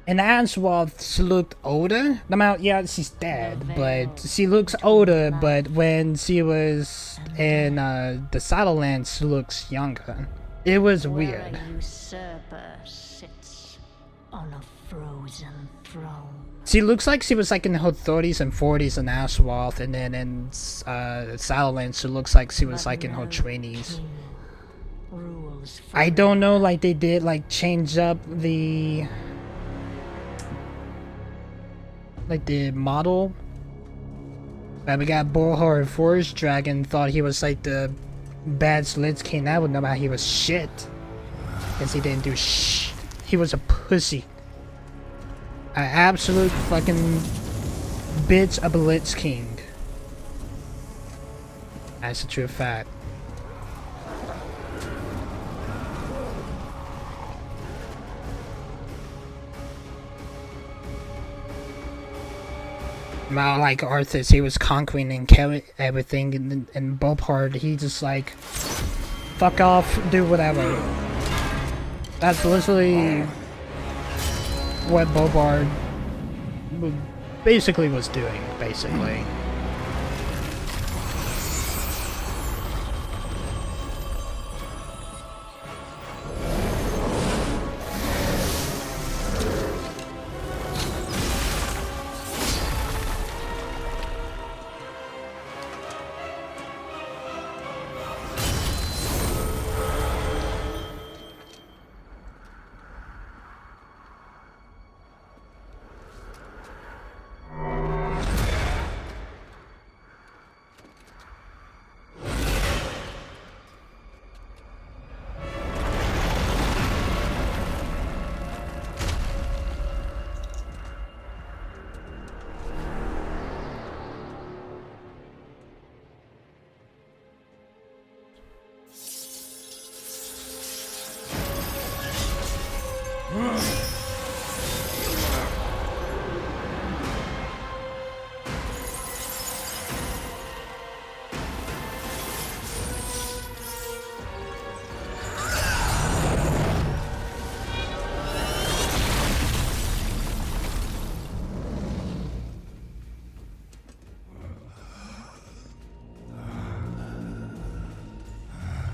Answorth, she looked older. Yeah, she's dead, but she looks older. But when she was in the Shadowlands, she looks younger. It was weird. Where a usurper sits on a frozen throne. She looks like she was like in her 30s and 40s in Ashworth, and then in Shadowlands, she looks like she was like in her 20s. I don't know, like they did like change up the model But we got Bullhorn Forest Dragon, thought he was like the bad Slits King. I would know how he was shit. Because he didn't do he was a pussy. An absolute fucking bitch of a Lich King. That's a true fact. Not like Arthas, he was conquering and killing everything, and Bopard, he just like, fuck off, do whatever. That's literally what Bopard basically was doing, basically.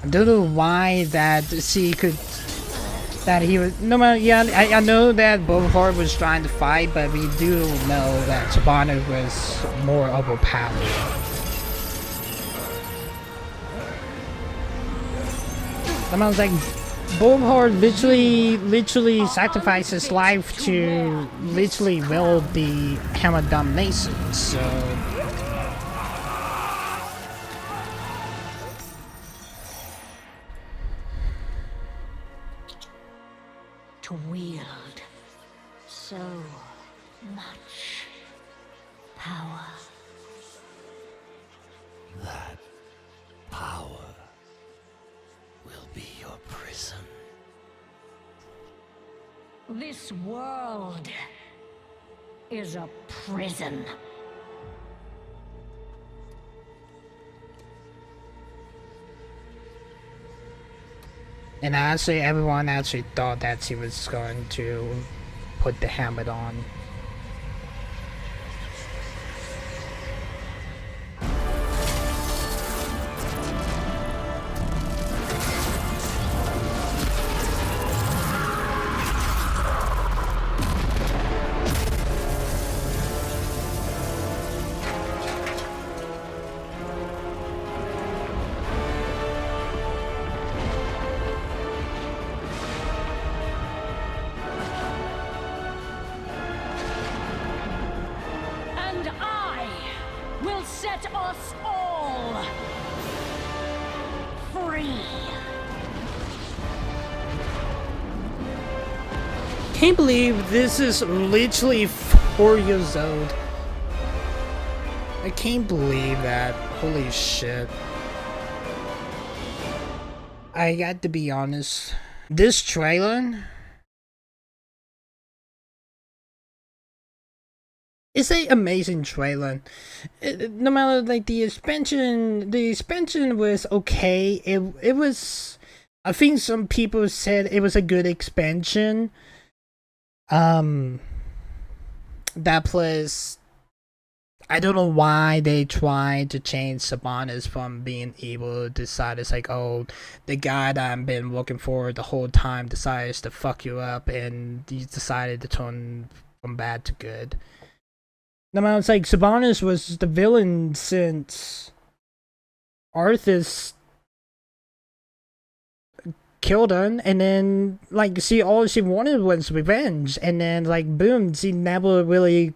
I don't know why that that he was no matter. Yeah, I know that Beauregard was trying to fight, but we do know that Shyvana was more overpowered. I was like, Beauregard literally sacrificed his life to literally wield the Hammer of Domination. So. To wield so much power. That power will be your prison. This world is a prison. And actually, everyone actually thought that he was going to put the helmet on. Set us all free. Can't believe this is literally 4 years old. I can't believe that. Holy shit. I got to be honest. This trailer it's an amazing trailer. No matter like the expansion was okay. It was. I think some people said it was a good expansion. That plus, I don't know why they tried to change Shyvana from being evil. Decided it's like, oh, the guy that I've been looking for the whole time decides to fuck you up, and he decided to turn from bad to good. No, man, it's like Shyvana was the villain since Arthas killed her, and then like all she wanted was revenge, and then like boom, she never really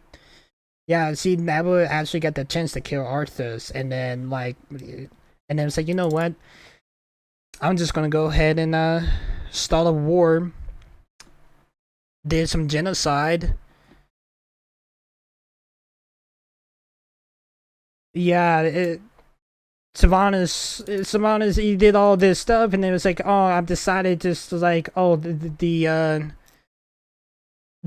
Yeah, see, never actually got the chance to kill Arthas, and then like, and then it's like, you know what? I'm just gonna go ahead and start a war. Did some genocide. Yeah, Sylvanas, he did all this stuff, and it was like, oh, I've decided just like, oh, to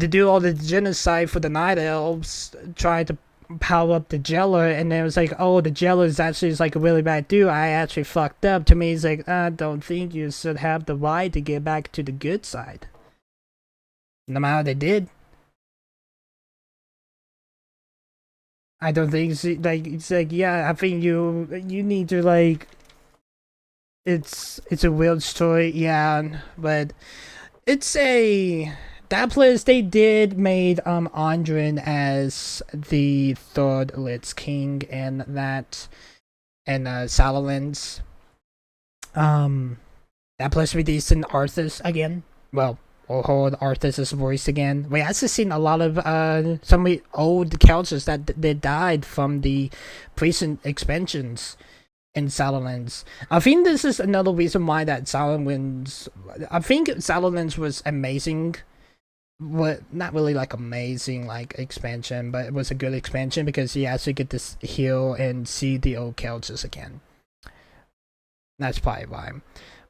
do all the genocide for the Night Elves, try to power up the Jailer, and then it was like, oh, the Jailer is actually like a really bad dude. I actually fucked up. To me, it's like, I don't think you should have the right to get back to the good side. No matter what they did. I don't think it's like, yeah, I think you need to like, it's a weird story, yeah, but it's a, that place they did made Andrin as the third Lich King, and that, and Salamence. That place released in Arthas again. Well, or hold Arthas' voice again. We actually seen a lot of some of the old characters that they died from the recent expansions in Salamence. I think this is another reason why that Salamence, I think Salamence was amazing. What, not really like amazing like expansion, but it was a good expansion because you actually get to heal and see the old characters again. That's probably why.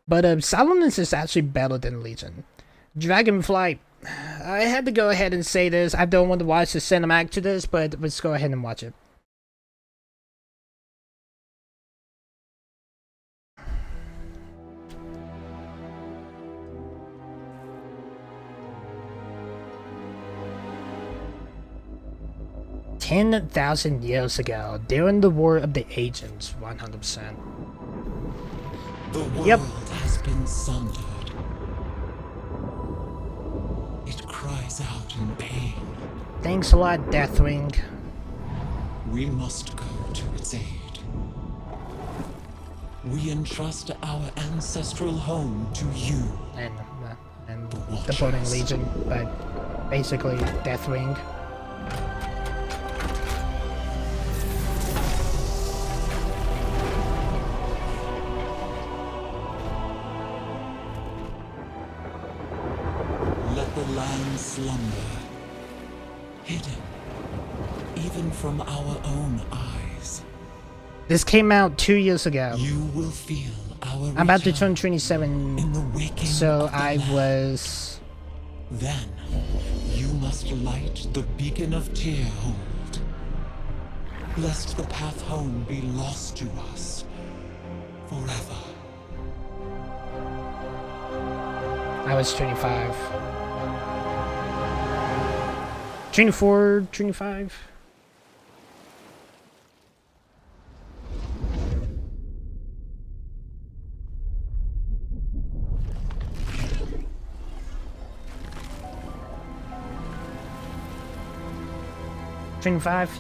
But Salamence is actually better than Legion. Dragonflight. I had to go ahead and say this. I don't want to watch the cinematic to this, but let's go ahead and watch it. "10,000 years ago, during the War of the Agents," 100%. The world has been sundered. It cries out in pain. Thanks a lot, Deathwing. We must go to its aid. We entrust our ancestral home to you. And the Burning Legion, but basically Deathwing. Let the land slumber, hidden even from our own eyes. This came out 2 years ago. You will feel our I'm about to return turn 27, in the waking so of the I land. was... Then you must light the beacon of Tearhold, lest the path home be lost to us forever. I was 25. 24, 25.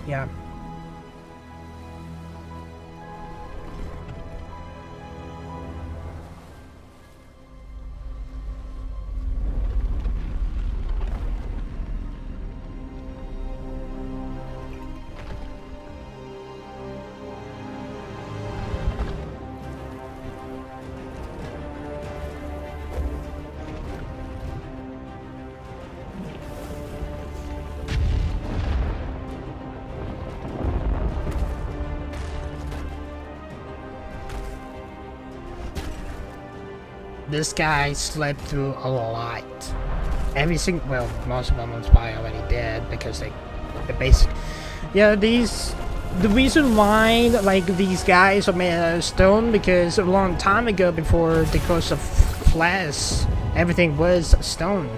Yeah. This guy slept through a lot. Every single, well, most of them was probably already dead because the basic, yeah, the reason why, like, these guys are made out of stone, because a long time ago, before the Curse of Flesh, everything was stone.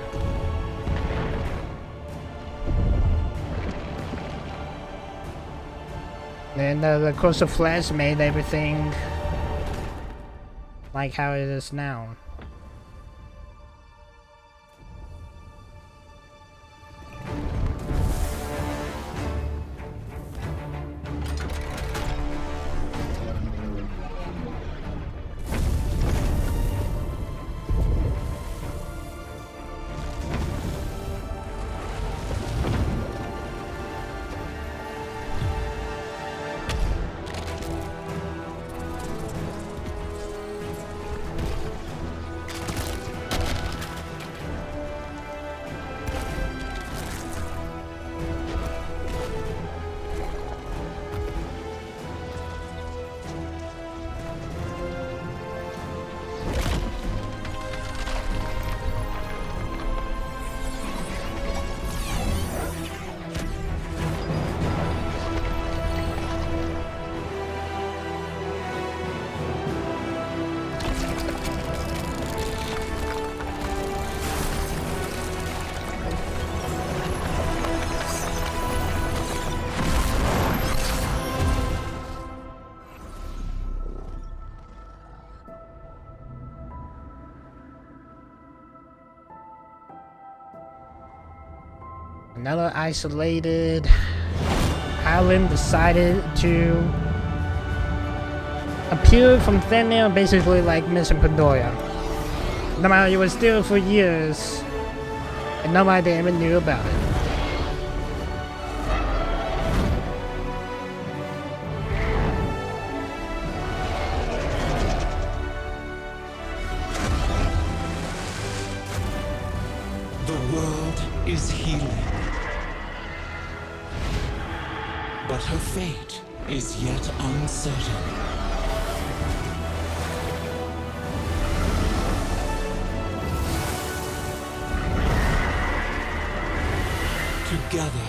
And the Curse of Flesh made everything like how it is now. Another isolated island decided to appear from thin air, basically like missing Pandora. Nobody was still for years, and nobody even knew about it. The world is healing. But her fate is yet uncertain. Together,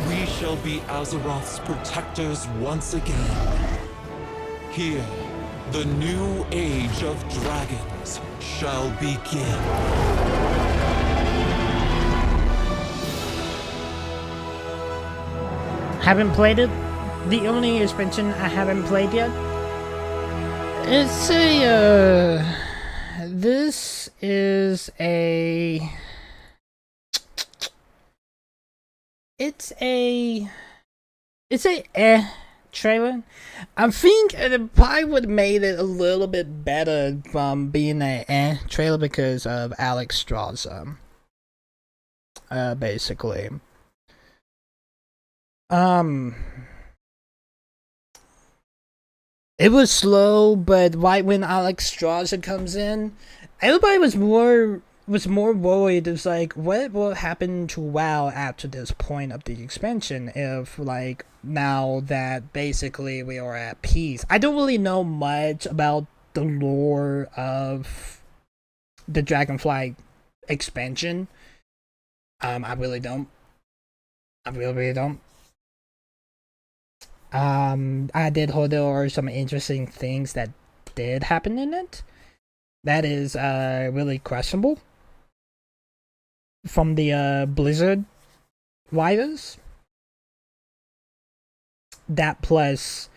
we shall be Azeroth's protectors once again. Here, the new age of dragons shall begin. Haven't played it. The only expansion I haven't played yet. It's a this is a it's a trailer. I think it probably would have made it a little bit better from being a trailer because of Alex Straw's basically. It was slow, but right when Alex Strawza comes in, everybody was more worried. It's like, what will happen to WoW after this point of the expansion if, like, now that basically we are at peace? I don't really know much about the lore of the Dragonflight expansion. I really don't. I really don't. I did hear there are some interesting things that did happen in it. That is really questionable from the Blizzard writers. That plus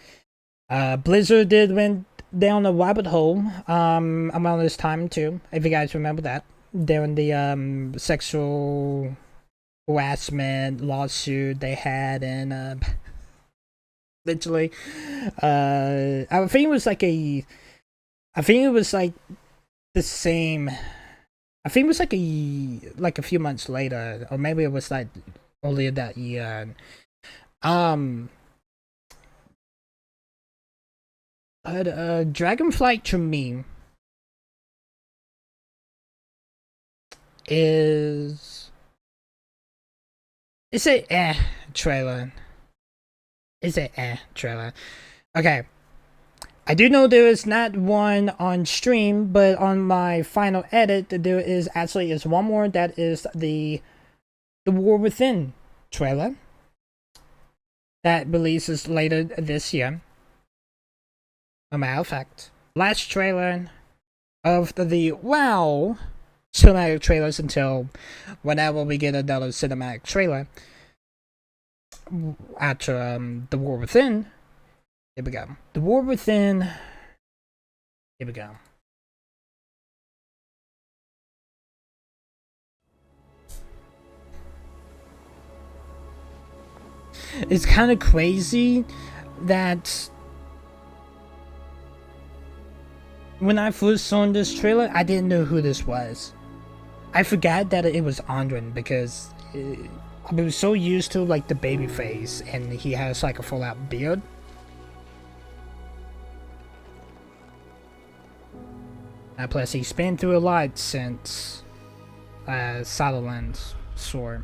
Blizzard did went down a rabbit hole around this time too, if you guys remember that, during the sexual harassment lawsuit they had, and literally I think it was like the same. I think it was like a few months later, or maybe it was like earlier that year. But Dragonflight to me it's a trailer. It's a trailer. Okay. I do know there is not one on stream, but on my final edit, there is one more. That is the War Within trailer that releases later this year. A matter of fact, last trailer of the WoW cinematic trailers until whenever we get another cinematic trailer after the War Within. Here we go. The War Within. Here we go. It's kind of crazy that when I first saw this trailer, I didn't know who this was. I forgot that it was Andrin because I was so used to like the baby face, and he has like a full out beard. Plus, he's been through a lot since Shadowlands Sword.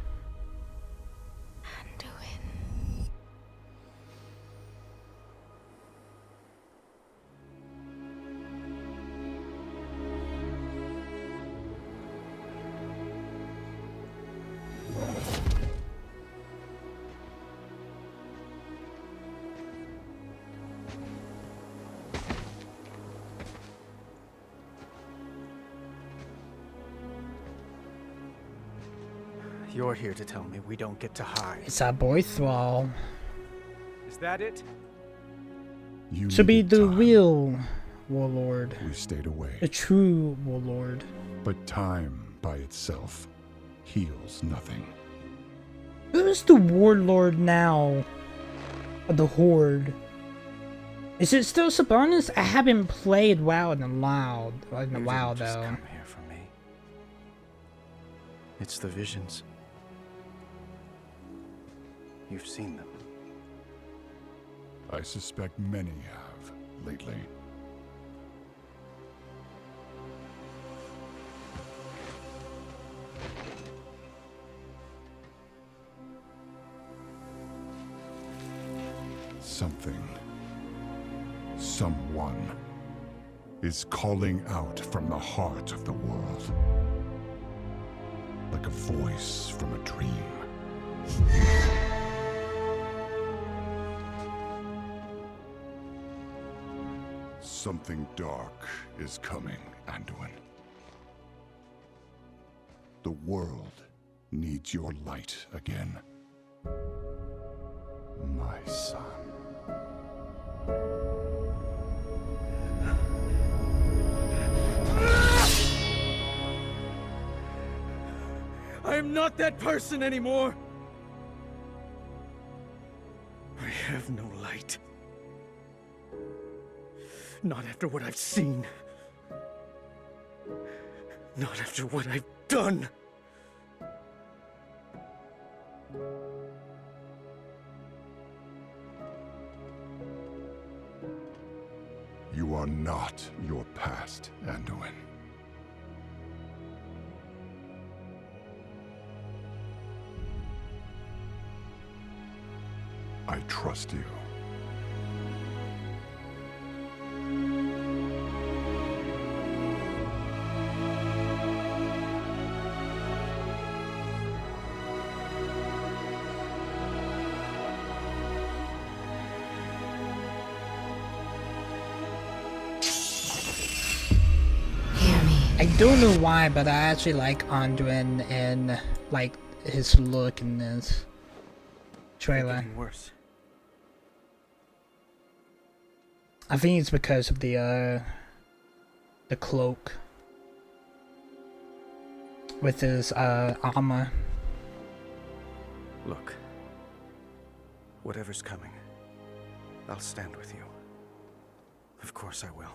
You're here to tell me we don't get to hide. It's our boy Thrall. Is that it? You To be needed the time. real warlord. We stayed away. The true warlord. But time by itself heals nothing. Who's the warlord now of the Horde? Is it still Sabonis? I haven't played WoW in a while though. Come here for me. It's the visions. You've seen them. I suspect many have lately. Something, someone, is calling out from the heart of the world. Like a voice from a dream. Something dark is coming, Anduin. The world needs your light again. My son. I am not that person anymore. I have no light. Not after what I've seen. Not after what I've done. You are not your past, Anduin. I trust you. I don't know why, but I actually like Anduin and like his look in this trailer. Worse. I think it's because of the cloak with his armor. Look, whatever's coming, I'll stand with you. Of course I will.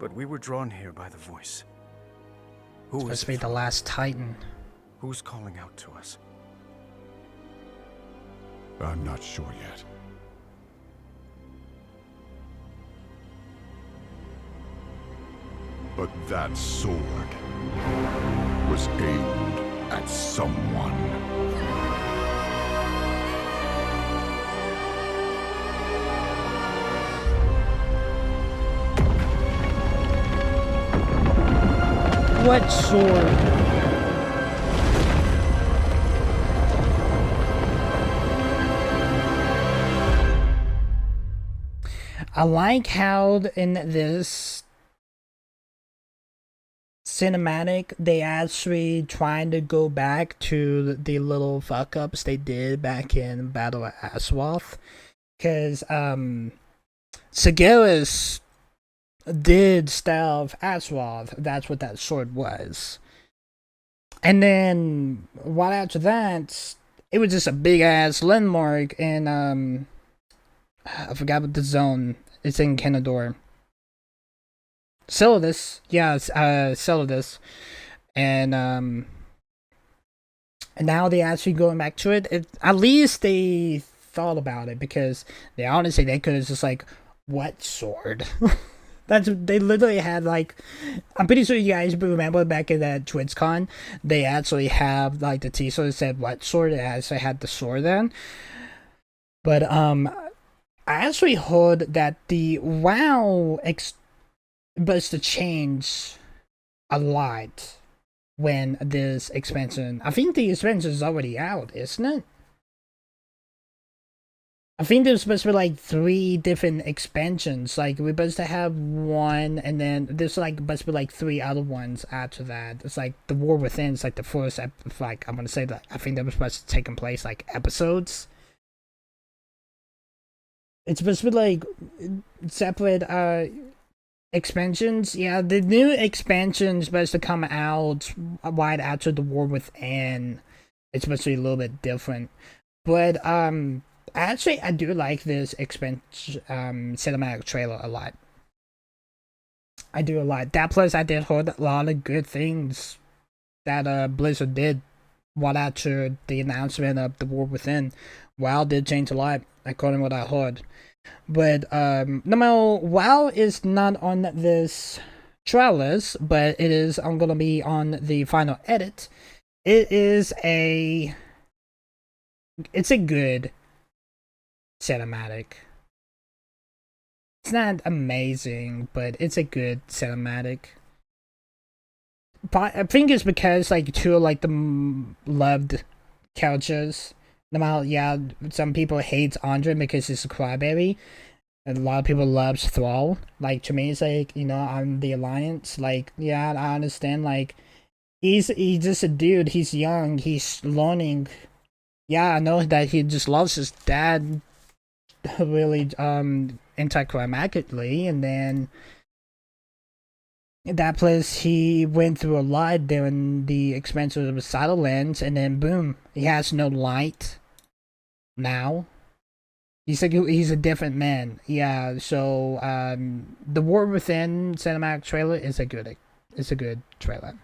But we were drawn here by the voice. Who is supposed to be the last Titan. Who's calling out to us? I'm not sure yet. But that sword was aimed at someone. What sword? I like how in this cinematic they actually trying to go back to the little fuck ups they did back in Battle of Azeroth, because Sigeris did stab Azeroth. That's what that sword was. And then right after that, it was just a big ass landmark in I forgot what the zone. It's in Kenador. Celadus, yeah, Celadus, and now they actually going back to it. At least they thought about it, because they honestly they could have just like, what sword? They literally had like, I'm pretty sure you guys remember back in that TwitchCon, they actually have like the t-shirt that said what sword. It actually had the sword then. But I actually heard that the WoW was to change a lot when this expansion. I think the expansion is already out, isn't it? I think there's supposed to be like 3 different expansions. Like we're supposed to have one, and then there's like supposed to be like 3 other ones after that. It's like the War Within is like the first. Like I'm gonna say that I think that was supposed to take in place like episodes. It's supposed to be like separate expansions. Yeah, the new expansion is supposed to come out right after the War Within. it's supposed to be a little bit different. But actually, I do like this cinematic trailer a lot. I do a lot. That plus, I did heard a lot of good things that Blizzard did right after the announcement of The War Within. WoW did change a lot, according to what I heard. But no matter, WoW is not on this trailers, but it is gonna be on the final edit. It's a good cinematic. It's not amazing, but it's a good cinematic. But I think it's because like two of like the loved characters. No matter, yeah, some people hate Andre because he's a crybaby. And a lot of people loves Thrall. Like to me, it's like, you know, on the Alliance. Like, yeah, I understand. Like, he's just a dude. He's young. He's learning. Yeah, I know that he just loves his dad really anticlimactically, and then that place he went through a lot during the expansion of the Shadowlands, and then boom, he has no light now. He's like, he's a different man. Yeah, so the War Within cinematic trailer is a good trailer.